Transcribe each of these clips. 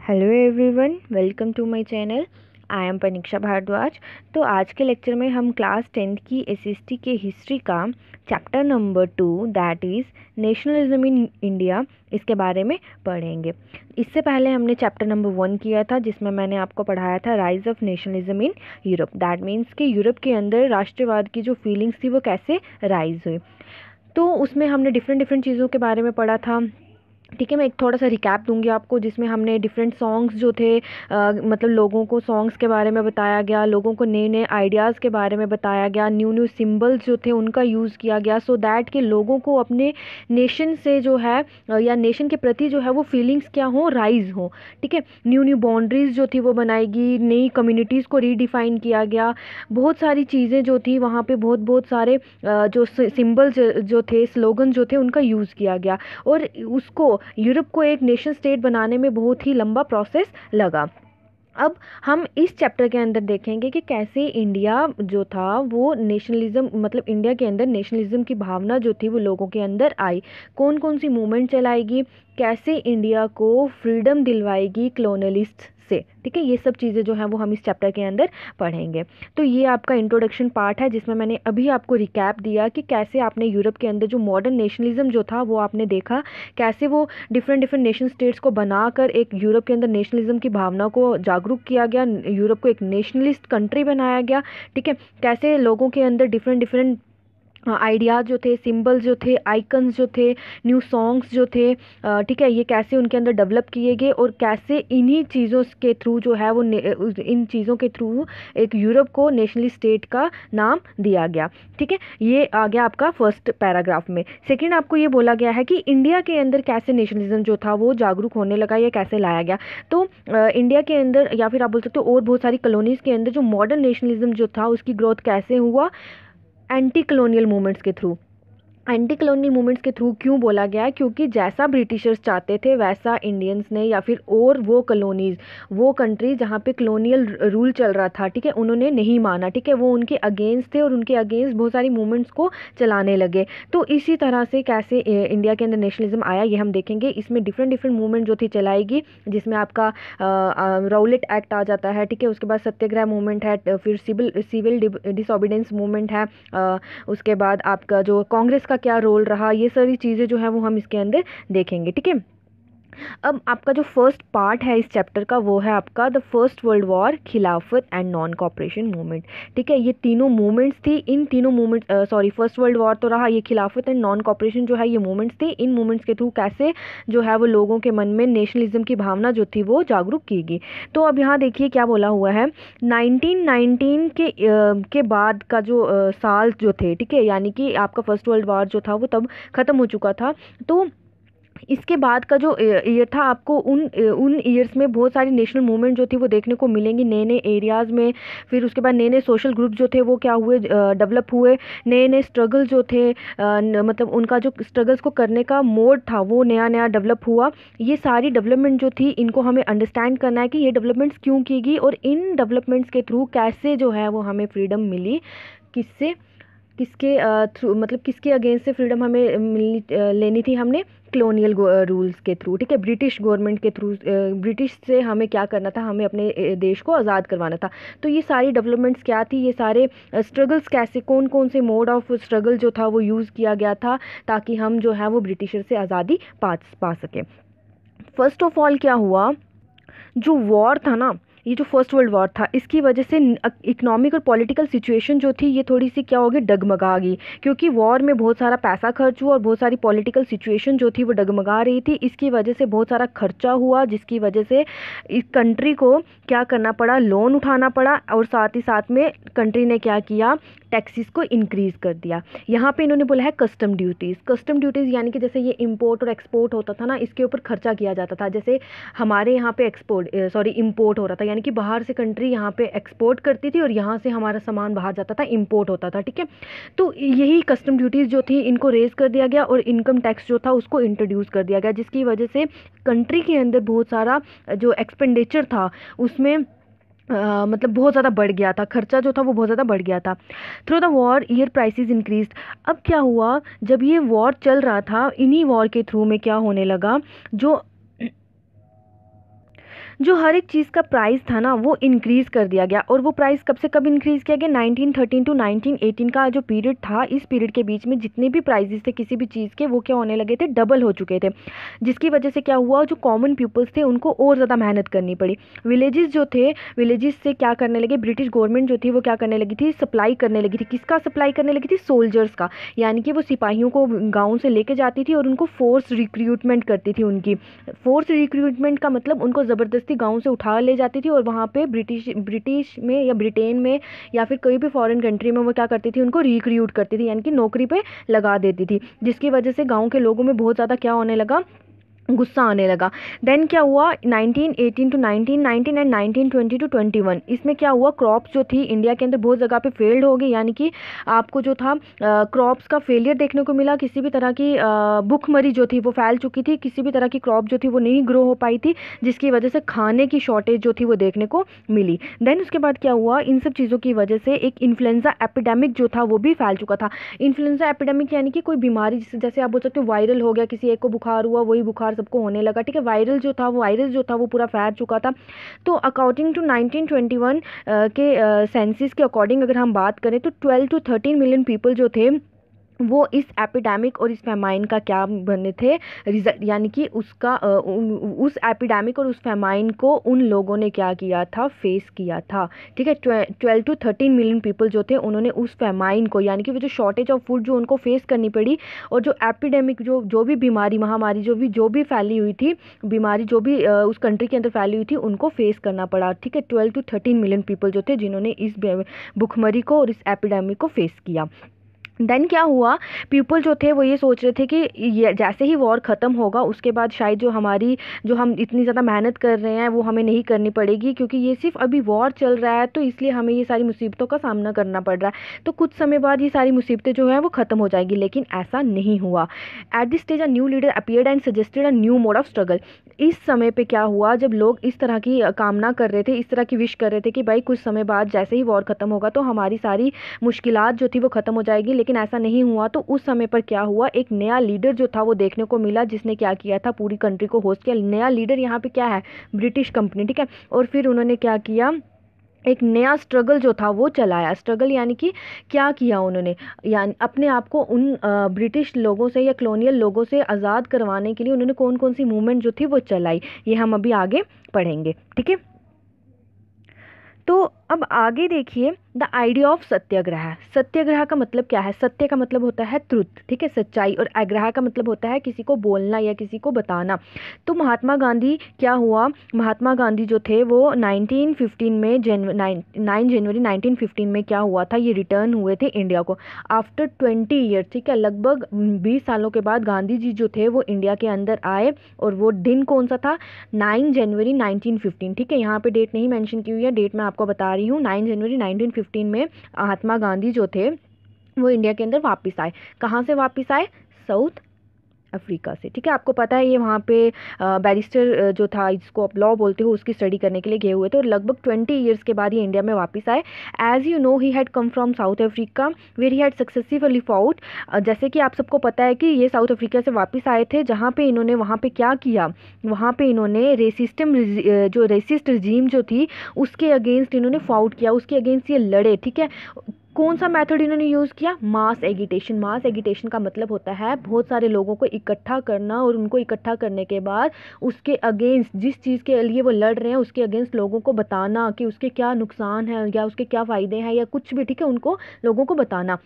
Hello everyone, welcome to my channel. I am Paniksha Bhardwaj. तो आज के लेक्चर में हम क्लास 10th की एसएसटी के हिस्ट्री का chapter number 2 that is nationalism in India, इसके बारे में पढ़ेंगे। इससे पहले हमने चैप्टर नंबर 1 किया था, जिसमें मैंने आपको पढ़ाया था rise of nationalism in Europe. That means कि यूरोप के अंदर राष्ट्रवाद की जो फीलिंग्स थी वो कैसे राइज हुई। तो उसमें हमने डिफरेंट चीज़ों के बारे में पढ़ा था। ठीक है, मैं एक थोड़ा सा रिकैप दूंगी आपको, जिसमें हमने डिफरेंट सॉन्ग्स जो थे मतलब लोगों को सॉन्ग्स के बारे में बताया गया, लोगों को नए नए आइडियाज़ के बारे में बताया गया, न्यू सिंबल्स जो थे उनका यूज़ किया गया, सो दैट कि लोगों को अपने नेशन से जो है या नेशन के प्रति जो है वो फीलिंग्स क्या हो, राइज हो। ठीक है, न्यू बाउंड्रीज़ जो थी वो बनाएगी, नई कम्युनिटीज़ को रीडिफाइन किया गया। बहुत सारी चीज़ें जो थी वहाँ पे बहुत सारे जो सिंबल्स जो थे, स्लोगन जो थे, उनका यूज़ किया गया। और उसको यूरोप को एक नेशन स्टेट बनाने में बहुत ही लंबा प्रोसेस लगा। अब हम इस चैप्टर के अंदर देखेंगे कि कैसे इंडिया जो था वो नेशनलिज्म, मतलब इंडिया के अंदर नेशनलिज्म की भावना जो थी वो लोगों के अंदर आई, कौन कौन सी मूवमेंट चलाएगी, कैसे इंडिया को फ्रीडम दिलवाएगी कॉलोनियलिस्ट से। ठीक है, ये सब चीज़ें जो हैं वो हम इस चैप्टर के अंदर पढ़ेंगे। तो ये आपका इंट्रोडक्शन पार्ट है, जिसमें मैंने अभी आपको रिकैप दिया कि कैसे आपने यूरोप के अंदर जो मॉडर्न नेशनलिज्म जो था वो आपने देखा, कैसे वो डिफरेंट नेशन स्टेट्स को बनाकर एक यूरोप के अंदर नेशनलिज्म की भावना को जागरूक किया गया, यूरोप को एक नेशनलिस्ट कंट्री बनाया गया। ठीक है, कैसे लोगों के अंदर डिफरेंट आइडियाज़ जो थे, सिंबल्स जो थे, आइकन्स जो थे, न्यू सॉन्ग्स जो थे, ठीक है, ये कैसे उनके अंदर डेवलप किए गए और कैसे इन्हीं चीज़ों के थ्रू जो है वो इन चीज़ों के थ्रू एक यूरोप को नेशनल स्टेट का नाम दिया गया। ठीक है, ये आ गया आपका फर्स्ट पैराग्राफ में। सेकंड आपको ये बोला गया है कि इंडिया के अंदर कैसे नेशनलिज्म जो था वो जागरूक होने लगा या कैसे लाया गया। तो इंडिया के अंदर, या फिर आप बोल सकते हो और बहुत सारी कॉलोनीज़ के अंदर, जो मॉडर्न नेशनलिज्म जो था उसकी ग्रोथ कैसे हुआ, एंटी कॉलोनियल मूवमेंट्स के थ्रू। एंटी कॉलोनियल मूवमेंट्स के थ्रू क्यों बोला गया है? क्योंकि जैसा ब्रिटिशर्स चाहते थे वैसा इंडियंस ने, या फिर और वो कॉलोनीज़, वो कंट्री जहाँ पे कॉलोनियल रूल चल रहा था, ठीक है, उन्होंने नहीं माना। ठीक है, वो उनके अगेंस्ट थे और उनके अगेंस्ट बहुत सारी मूवमेंट्स को चलाने लगे। तो इसी तरह से कैसे इंडिया के अंदर नेशनलिज्म आया ये हम देखेंगे। इसमें डिफरेंट मूवमेंट जो थी चलाएगी, जिसमें आपका राउलेट एक्ट आ जाता है। ठीक है, उसके बाद सत्याग्रह मूवमेंट है, फिर सिविल डिसोबीडेंस मूवमेंट है, उसके बाद आपका जो कांग्रेस का क्या रोल रहा, ये सारी चीज़ें जो है वो हम इसके अंदर देखेंगे। ठीक है, अब आपका जो फर्स्ट पार्ट है इस चैप्टर का वो है आपका द फर्स्ट वर्ल्ड वॉर, खिलाफत एंड नॉन कॉपरेशन मूवमेंट। ठीक है, ये तीनों मूवमेंट्स थी। इन तीनों मूवमेंट फर्स्ट वर्ल्ड वॉर तो रहा, ये खिलाफत एंड नॉन कॉपरेशन जो है ये मूवमेंट्स थी। इन मूवमेंट्स के थ्रू कैसे जो है वो लोगों के मन में नेशनलिज्म की भावना जो थी वो जागरूक की गई। तो अब यहाँ देखिए क्या बोला हुआ है, 1919 के बाद का जो साल जो थे, ठीक है, यानी कि आपका फर्स्ट वर्ल्ड वॉर जो था वो तब ख़त्म हो चुका था। तो इसके बाद का जो ईयर था, आपको उन ईयर्स में बहुत सारी नेशनल मूवमेंट जो थी वो देखने को मिलेंगी, नए नए एरियाज़ में। फिर उसके बाद नए सोशल ग्रुप जो थे वो क्या हुए, डेवलप हुए। नए स्ट्रगल जो थे, मतलब उनका जो स्ट्रगल्स को करने का मोड था वो नया डेवलप हुआ। ये सारी डेवलपमेंट जो थी इनको हमें अंडरस्टैंड करना है कि ये डेवलपमेंट्स क्यों की गई और इन डेवलपमेंट्स के थ्रू कैसे जो है वो हमें फ्रीडम मिली, किससे, किसके थ्रू, मतलब किसके अगेंस्ट से फ्रीडम हमें लेनी थी हमने, कॉलोनियल रूल्स के थ्रू। ठीक है, ब्रिटिश गवर्नमेंट के थ्रू, ब्रिटिश से हमें क्या करना था, हमें अपने देश को आज़ाद करवाना था। तो ये सारी डेवलपमेंट्स क्या थी, ये सारे स्ट्रगल्स कैसे, कौन कौन से मोड ऑफ स्ट्रगल जो था वो यूज़ किया गया था ताकि हम जो है वो ब्रिटिशर से आज़ादी पा सकें। फर्स्ट ऑफ ऑल क्या हुआ, जो वॉर था ना, ये जो फर्स्ट वर्ल्ड वॉर था, इसकी वजह से इकोनॉमिक और पॉलिटिकल सिचुएशन जो थी ये थोड़ी सी क्या होगी, डगमगा गई। क्योंकि वॉर में बहुत सारा पैसा खर्च हुआ और बहुत सारी पॉलिटिकल सिचुएशन जो थी वो डगमगा रही थी। इसकी वजह से बहुत सारा खर्चा हुआ, जिसकी वजह से इस कंट्री को क्या करना पड़ा, लोन उठाना पड़ा। और साथ ही साथ में कंट्री ने क्या किया, टैक्सेस को इंक्रीज़ कर दिया। यहाँ पे इन्होंने बोला है कस्टम ड्यूटीज़। कस्टम ड्यूटीज़ यानी कि जैसे ये इंपोर्ट और एक्सपोर्ट होता था ना, इसके ऊपर खर्चा किया जाता था। जैसे हमारे यहाँ पे इंपोर्ट हो रहा था, यानी कि बाहर से कंट्री यहाँ पे एक्सपोर्ट करती थी और यहाँ से हमारा सामान बाहर जाता था, इंपोर्ट होता था। ठीक है, तो यही कस्टम ड्यूटीज़ जो थी इनको रेज़ कर दिया गया और इनकम टैक्स जो था उसको इंट्रोड्यूस कर दिया गया, जिसकी वजह से कंट्री के अंदर बहुत सारा जो एक्सपेंडिचर था उसमें मतलब बहुत ज़्यादा बढ़ गया था, खर्चा जो था वो बहुत ज़्यादा बढ़ गया था। Through the war year prices increased. अब क्या हुआ, जब ये वॉर चल रहा था, इन्हीं वॉर के थ्रू में क्या होने लगा, जो जो हर एक चीज़ का प्राइस था ना वो इंक्रीज़ कर दिया गया। और वो प्राइस कब से कब इंक्रीज़ किया गया? 1913 टू 1918 का जो पीरियड था, इस पीरियड के बीच में जितने भी प्राइजेस थे किसी भी चीज़ के, वो क्या होने लगे थे? डबल हो चुके थे। जिसकी वजह से क्या हुआ, जो कॉमन पीपल्स थे उनको और ज़्यादा मेहनत करनी पड़ी। विलेजेस जो थे, विलेजेस से क्या करने लगे, ब्रिटिश गवर्नमेंट जो थी वो क्या करने लगी थी? सप्लाई करने लगी थी। किसका सप्लाई करने लगी थी? सोल्जर्स का। यानी कि वो सिपाहियों को गाँव से लेके जाती थी और उनको फोर्स रिक्रूटमेंट करती थी। उनकी फोर्स रिक्रूटमेंट का मतलब उनको ज़बरदस्ती गाँव से उठा ले जाती थी और वहाँ पे ब्रिटिश में या ब्रिटेन में या फिर कोई भी फॉरेन कंट्री में वो क्या करती थी? उनको रिक्रूट करती थी, यानी कि नौकरी पे लगा देती थी। जिसकी वजह से गाँव के लोगों में बहुत ज़्यादा क्या होने लगा? गुस्सा आने लगा। देन क्या हुआ, 1918 टू 1919 एंड 1920 टू 21, इसमें क्या हुआ, क्रॉप्स जो थी इंडिया के अंदर बहुत जगह पे फेल्ड हो गई। यानी कि आपको जो था क्रॉप्स का फेलियर देखने को मिला। किसी भी तरह की भुखमरी जो थी वो फैल चुकी थी। किसी भी तरह की क्रॉप जो थी वो नहीं ग्रो हो पाई थी, जिसकी वजह से खाने की शॉर्टेज जो थी वो देखने को मिली। देन उसके बाद क्या हुआ, इन सब चीज़ों की वजह से एक इन्फ्लुएंजा एपिडेमिक जो था वो भी फैल चुका था। इन्फ्लुएंजा एपिडेमिक यानी कि कोई बीमारी, जैसे आप बोल सकते हो वायरल हो गया, किसी एक को बुखार हुआ वही बुखार सबको होने लगा। ठीक है, वायरल जो था वो वायरस जो था वो पूरा फैल चुका था। तो अकॉर्डिंग टू 1921 के सेंसिस के अकॉर्डिंग अगर हम बात करें तो 12 टू 13 मिलियन पीपल जो थे वो इस एपिडेमिक और इस फेमाइन का क्या बने थे? रिजल्ट। यानी कि उसका उस एपिडेमिक और उस फेमाइन को उन लोगों ने क्या किया था? फेस किया था। ठीक है, 12 टू 13 मिलियन पीपल जो थे उन्होंने उस फेमाइन को, यानी कि वो जो शॉर्टेज ऑफ फूड जो उनको फेस करनी पड़ी, और जो एपिडेमिक जो भी बीमारी, महामारी जो भी फैली हुई थी, बीमारी जो भी उस कंट्री के अंदर फैली हुई थी, उनको फेस करना पड़ा। ठीक है, 12 टू 13 मिलियन पीपल जो थे जिन्होंने इस भुखमरी को और इस एपिडेमिक को फेस किया। देन क्या हुआ, पीपल जो थे वो ये सोच रहे थे कि ये जैसे ही वॉर ख़त्म होगा उसके बाद शायद जो हम इतनी ज़्यादा मेहनत कर रहे हैं वो हमें नहीं करनी पड़ेगी, क्योंकि ये सिर्फ अभी वॉर चल रहा है तो इसलिए हमें ये सारी मुसीबतों का सामना करना पड़ रहा है। तो कुछ समय बाद ये सारी मुसीबतें जो हैं वो ख़त्म हो जाएगी, लेकिन ऐसा नहीं हुआ। At this stage a new leader appeared and suggested a new mode of struggle. इस समय पे क्या हुआ, जब लोग इस तरह की कामना कर रहे थे, इस तरह की विश कर रहे थे कि भाई कुछ समय बाद जैसे ही वॉर ख़त्म होगा तो हमारी सारी मुश्किलात जो थी वो ख़त्म हो जाएगी, लेकिन ऐसा नहीं हुआ। तो उस समय पर क्या हुआ, एक नया लीडर जो था वो देखने को मिला, जिसने क्या किया था? पूरी कंट्री को होस्ट किया। नया लीडर यहाँ पे क्या है? British company. ठीक है, और फिर उन्होंने क्या किया, एक नया स्ट्रगल जो था वो चलाया। स्ट्रगल यानी कि क्या किया उन्होंने, यानी अपने आप को उन ब्रिटिश लोगों से या कॉलोनियल लोगों से आज़ाद करवाने के लिए उन्होंने कौन कौन सी मूवमेंट जो थी वो चलाई, ये हम अभी आगे पढ़ेंगे। ठीक है, तो अब आगे देखिए, द आइडिया ऑफ सत्याग्रह। सत्याग्रह का मतलब क्या है? सत्य का मतलब होता है ट्रुथ, ठीक है, सच्चाई, और आग्रह का मतलब होता है किसी को बोलना या किसी को बताना। तो महात्मा गांधी क्या हुआ, महात्मा गांधी जो थे वो 1915 में 9 जनवरी 1915 में क्या हुआ था, ये रिटर्न हुए थे इंडिया को आफ्टर 20 ईयर। ठीक है, लगभग 20 सालों के बाद गांधी जी जो थे वो इंडिया के अंदर आए, और वो दिन कौन सा था? 9 जनवरी 1915। ठीक है, यहाँ पे डेट नहीं मेंशन की हुई है, डेट मैं आपको बता रही हूँ। 9 जनवरी 1915 में महात्मा गांधी जो थे वो इंडिया के अंदर वापस आए। कहाँ से वापस आए? साउथ अफ्रीका से। ठीक है, आपको पता है ये वहाँ पे बैरिस्टर जो था, जिसको आप लॉ बोलते हो, उसकी स्टडी करने के लिए गए हुए थे, और लगभग 20 ईयर्स के बाद ये इंडिया में वापस आए। As you know he had come from South Africa where he had successfully fought. जैसे कि आप सबको पता है कि ये साउथ अफ्रीका से वापस आए थे, जहाँ पे इन्होंने वहाँ पे क्या किया, वहाँ पे इन्होंने जो रेसिस्ट रजीम जो थी उसके अगेंस्ट इन्होंने फाउट किया, उसके अगेंस्ट ये लड़े। ठीक है, कौन सा मेथड इन्होंने यूज़ किया? मास एगिटेशन। मास एगिटेशन का मतलब होता है बहुत सारे लोगों को इकट्ठा करना, और उनको इकट्ठा करने के बाद उसके अगेंस्ट, जिस चीज़ के लिए वो लड़ रहे हैं उसके अगेंस्ट लोगों को बताना कि उसके क्या नुकसान है या उसके क्या फ़ायदे हैं या कुछ भी। ठीक है, उनको लोगों को बताना।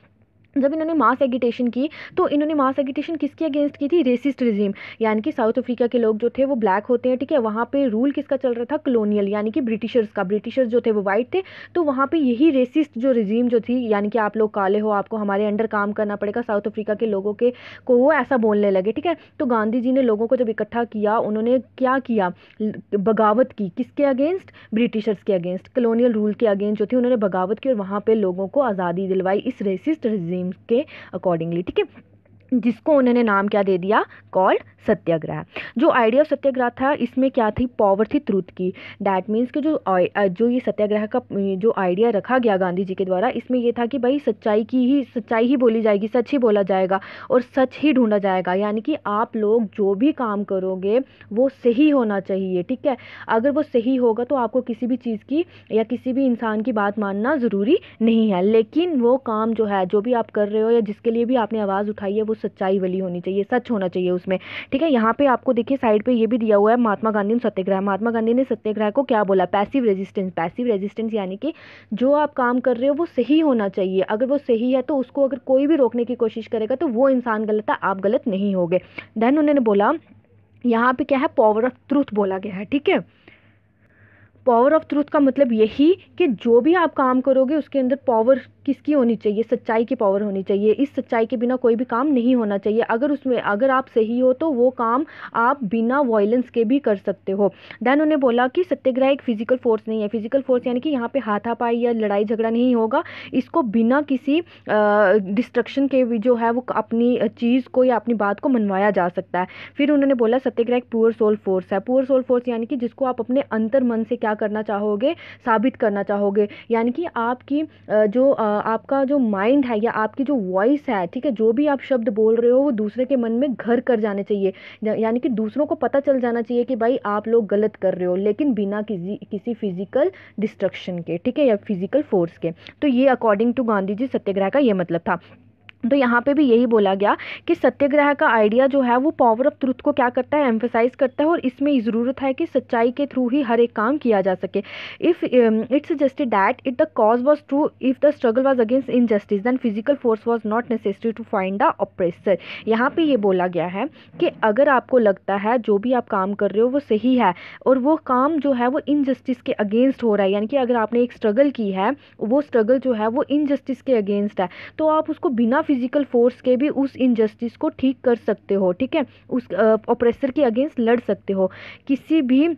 जब इन्होंने मास एगिटेशन की तो इन्होंने मास एगिटेशन किसके अगेंस्ट की थी? रेसिस्ट रिजीम, यानी कि साउथ अफ्रीका के लोग जो थे वो ब्लैक होते हैं। ठीक है, वहाँ पे रूल किसका चल रहा था? कॉलोनियल, यानी कि ब्रिटिशर्स का। ब्रिटिशर्स जो थे वो वाइट थे, तो वहाँ पे यही रेसिस्ट जो रिजीम जो थी, यानी कि आप लोग काले हो, आपको हमारे अंडर काम करना पड़ेगा, साउथ अफ्रीका के लोगों को वो ऐसा बोलने लगे। ठीक है, तो गांधी जी ने लोगों को जब इकट्ठा किया, उन्होंने क्या किया? बगावत की। किसके अगेंस्ट? ब्रिटिशर्स के अगेंस्ट, कॉलोनियल रूल के अगेंस्ट जो थी उन्होंने बगावत की, और वहाँ पे लोगों को आज़ादी दिलवाई इस रेसिस्ट रिजीम के अकॉर्डिंगली। ठीक है, जिसको उन्होंने नाम क्या दे दिया, कॉल्ड सत्याग्रह। जो आइडिया ऑफ सत्याग्रह था इसमें क्या थी, पावर थी ट्रूथ की। दैट मीन्स कि जो ये सत्याग्रह का जो आइडिया रखा गया गांधी जी के द्वारा, इसमें ये था कि भाई सच्चाई ही बोली जाएगी, सच ही बोला जाएगा और सच ही ढूंढा जाएगा। यानी कि आप लोग जो भी काम करोगे वो सही होना चाहिए, ठीक है। अगर वो सही होगा तो आपको किसी भी चीज़ की या किसी भी इंसान की बात मानना ज़रूरी नहीं है, लेकिन वो काम जो है, जो भी आप कर रहे हो या जिसके लिए भी आपने आवाज़ उठाई है, वो सच्चाई वाली होनी चाहिए, सच होना चाहिए उसमें, ठीक है। यहाँ पे आपको देखिए साइड पे ये भी दिया हुआ है महात्मा गांधी ने सत्याग्रह। महात्मा गांधी ने सत्याग्रह को क्या बोला, पैसिव रेजिस्टेंस। पैसिव रेजिस्टेंस यानी कि जो आप काम कर रहे हो वो सही होना चाहिए, अगर वो सही है तो उसको अगर कोई भी रोकने की कोशिश करेगा तो वो इंसान गलत है, आप गलत नहीं होगे। देन उन्होंने बोला, यहाँ पे क्या है, पावर ऑफ ट्रूथ बोला गया है, ठीक है। पावर ऑफ ट्रूथ का मतलब यही कि जो भी आप काम करोगे उसके अंदर पावर किसकी होनी चाहिए, सच्चाई की पावर होनी चाहिए। इस सच्चाई के बिना कोई भी काम नहीं होना चाहिए। अगर आप सही हो तो वो काम आप बिना वायलेंस के भी कर सकते हो। देन उन्होंने बोला कि सत्याग्रह एक फिजिकल फोर्स नहीं है। फिजिकल फोर्स यानी कि यहाँ पे हाथापाई या लड़ाई झगड़ा नहीं होगा, इसको बिना किसी डिस्ट्रक्शन के भी जो है वो अपनी चीज़ को या अपनी बात को मनवाया जा सकता है। फिर उन्होंने बोला सत्याग्रह एक प्योर सोल फोर्स है। प्योर सोल फोर्स यानी कि जिसको आप अपने अंतर मन से क्या करना चाहोगे, साबित करना चाहोगे। यानी कि आपकी आपका जो माइंड है या आपकी जो वॉइस है, ठीक है, जो भी आप शब्द बोल रहे हो वो दूसरे के मन में घर कर जाने चाहिए। यानी कि दूसरों को पता चल जाना चाहिए कि भाई आप लोग गलत कर रहे हो, लेकिन बिना किसी फिजिकल डिस्ट्रक्शन के, ठीक है, या फिजिकल फोर्स के। तो ये अकॉर्डिंग टू गांधी जी सत्याग्रह का ये मतलब था। तो यहाँ पे भी यही बोला गया कि सत्याग्रह का आइडिया जो है वो पावर ऑफ ट्रुथ को क्या करता है, एम्फेसाइज करता है, और इसमें ज़रूरत है कि सच्चाई के थ्रू ही हर एक काम किया जा सके। If it suggested that it the cause was true, if the struggle was against injustice then physical force was not necessary to find the oppressor. यहाँ पे ये बोला गया है कि अगर आपको लगता है जो भी आप काम कर रहे हो वो सही है और वो काम जो है वो इनजस्टिस के अगेंस्ट हो रहा है, यानी कि अगर आपने एक स्ट्रगल की है, वो स्ट्रगल जो है वो इनजस्टिस के अगेंस्ट है, तो आप उसको बिना फिजिकल फोर्स के भी उस इनजस्टिस को ठीक कर सकते हो, ठीक है, उस ऑप्रेसर के अगेंस्ट लड़ सकते हो। किसी भी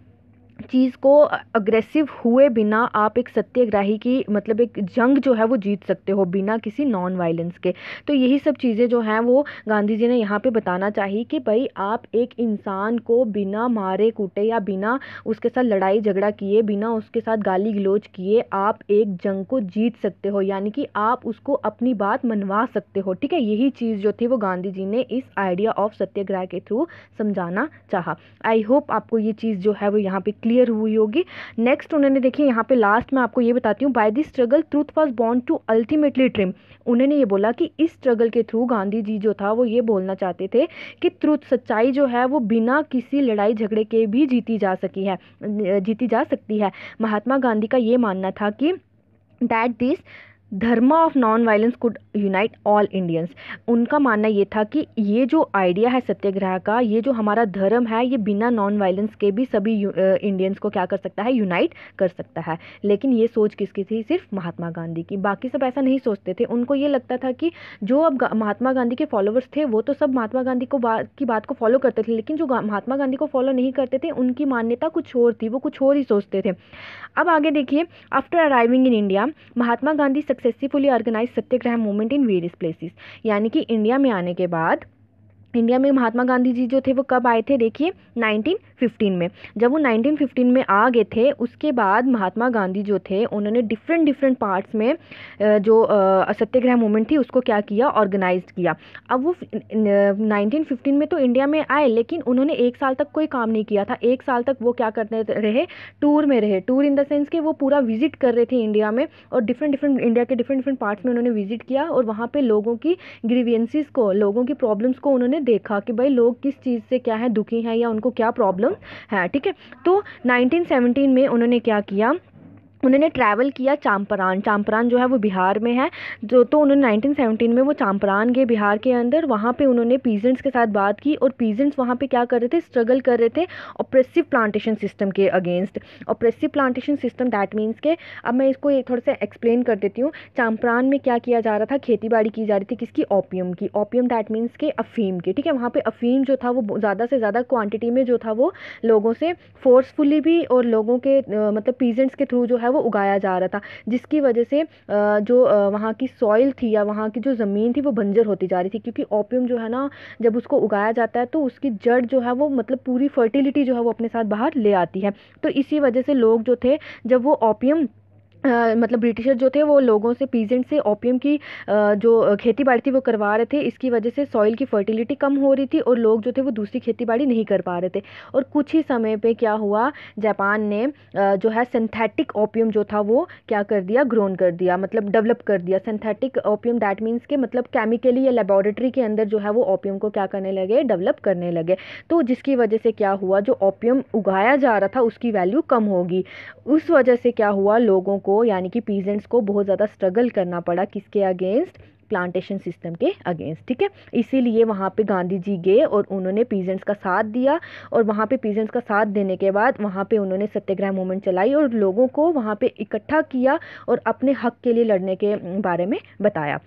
चीज़ को अग्रेसिव हुए बिना आप एक सत्याग्रही की मतलब एक जंग जो है वो जीत सकते हो बिना किसी नॉन वायलेंस के। तो यही सब चीज़ें जो हैं वो गांधी जी ने यहाँ पे बताना चाहिए कि भाई आप एक इंसान को बिना मारे कूटे या बिना उसके साथ लड़ाई झगड़ा किए, बिना उसके साथ गाली गलौज किए आप एक जंग को जीत सकते हो, यानी कि आप उसको अपनी बात मनवा सकते हो, ठीक है। यही चीज़ जो थी वो गांधी जी ने इस आइडिया ऑफ सत्याग्रह के थ्रू समझाना चाहा। आई होप आपको ये चीज़ जो है वो यहाँ पे क्लियर हुई होगी। नेक्स्ट उन्होंने देखिए यहाँ पे लास्ट में आपको ये बताती हूँ, by this struggle truth was born to ultimately triumph. उन्होंने ये बोला कि इस स्ट्रगल के थ्रू गांधी जी जो था वो ये बोलना चाहते थे कि ट्रूथ सच्चाई जो है वो बिना किसी लड़ाई झगड़े के भी जीती जा सकती है। महात्मा गांधी का ये मानना था कि दैट दिस धर्म of non violence could unite all Indians. उनका मानना ये था कि ये जो आइडिया है सत्याग्रह का, ये जो हमारा धर्म है, ये बिना नॉन वायलेंस के भी सभी इंडियंस को क्या कर सकता है, यूनाइट कर सकता है। लेकिन ये सोच किसकी थी, सिर्फ महात्मा गांधी की। बाकी सब ऐसा नहीं सोचते थे। उनको ये लगता था कि जो अब महात्मा गांधी के फॉलोवर्स थे वो तो सब महात्मा गांधी की बात को फॉलो करते थे, लेकिन जो महात्मा गांधी को फॉलो नहीं करते थे उनकी मान्यता कुछ और थी, वो कुछ और ही सोचते थे। अब आगे देखिए, after arriving in India Mahatma Gandhi successfully organise satyagraha movement in various places. यानी कि इंडिया में आने के बाद, इंडिया में महात्मा गांधी जी जो थे वो कब आए थे, देखिए 1915 में। जब वो 1915 में आ गए थे उसके बाद महात्मा गांधी जो थे उन्होंने डिफरेंट पार्ट्स में जो सत्याग्रह मूवमेंट थी उसको क्या किया, ऑर्गेनाइज किया। अब वो 1915 में तो इंडिया में आए, लेकिन उन्होंने 1 साल तक कोई काम नहीं किया था। 1 साल तक वो क्या करते रहे, टूर में रहे। टूर इन द सेंस कि वो पूरा विजिट कर रहे थे इंडिया में, और इंडिया के डिफरेंट पार्ट्स में उन्होंने विजिट किया और वहाँ पे लोगों की ग्रीवियंसेस को, लोगों की प्रॉब्लम्स को उन्होंने देखा कि भाई लोग किस चीज़ से क्या है दुखी हैं या उनको क्या प्रॉब्लम है, ठीक है। तो 1917 में उन्होंने क्या किया, उन्होंने ट्रैवल किया चांपरान जो है वो बिहार में है। तो उन्होंने 1917 में वो चांपरान गए बिहार के अंदर। वहाँ पे उन्होंने पीजेंट्स के साथ बात की, और पीजेंट्स वहाँ पे क्या कर रहे थे, स्ट्रगल कर रहे थे ऑप्रेसिव प्लांटेशन सिस्टम के against. Oppressive plantation system that means के, अब मैं इसको थोड़ा सा एक्सप्लेन कर देती हूँ। चांपरान में क्या किया जा रहा था, खेती बाड़ी की जा रही थी किसकी, ओपियम की। ओपियम दैट मीन्स के अफीम की, ठीक है। वहाँ पे अफीम जो था वो ज़्यादा से ज़्यादा क्वान्टिटी में जो था वो लोगों से फोर्सफुली भी और लोगों के मतलब पीजेंट्स के थ्रू जो है है वो उगाया जा रहा था, जिसकी वजह से जो वहाँ की सॉइल थी या वहाँ की जो ज़मीन थी वो बंजर होती जा रही थी, क्योंकि ओपियम जो है ना जब उसको उगाया जाता है तो उसकी जड़ जो है वो मतलब पूरी फर्टिलिटी जो है वो अपने साथ बाहर ले आती है। तो इसी वजह से लोग जो थे जब वो ओपियम मतलब ब्रिटिशर जो थे वो लोगों से पीजेंट से ओपियम की जो खेती बाड़ी थी वो करवा रहे थे, इसकी वजह से सॉइल की फर्टिलिटी कम हो रही थी और लोग जो थे वो दूसरी खेती बाड़ी नहीं कर पा रहे थे। और कुछ ही समय पे क्या हुआ, जापान ने जो है सिंथेटिक ओपियम जो था वो क्या कर दिया, ग्रोन कर दिया, मतलब डेवलप कर दिया। सिंथेटिक ओपियम दैट मीन्स के मतलब केमिकली या लेबोरेटरी के अंदर जो है वो ओपियम को क्या करने लगे, डेवलप करने लगे। तो जिसकी वजह से क्या हुआ, जो ओपियम उगाया जा रहा था उसकी वैल्यू कम होगी। उस वजह से क्या हुआ, लोगों को यानी कि पीजेंट्स को बहुत ज़्यादा स्ट्रगल करना पड़ा, किसके अगेंस्ट, प्लांटेशन सिस्टम के अगेंस्ट। ठीक है, इसीलिए वहाँ पे गांधी जी गए और उन्होंने पीजेंट्स का साथ दिया, और वहाँ पे पीजेंट्स का साथ देने के बाद वहाँ पे उन्होंने सत्याग्रह मूवमेंट चलाई और लोगों को वहाँ पे इकट्ठा किया और अपने हक के लिए लड़ने के बारे में बताया।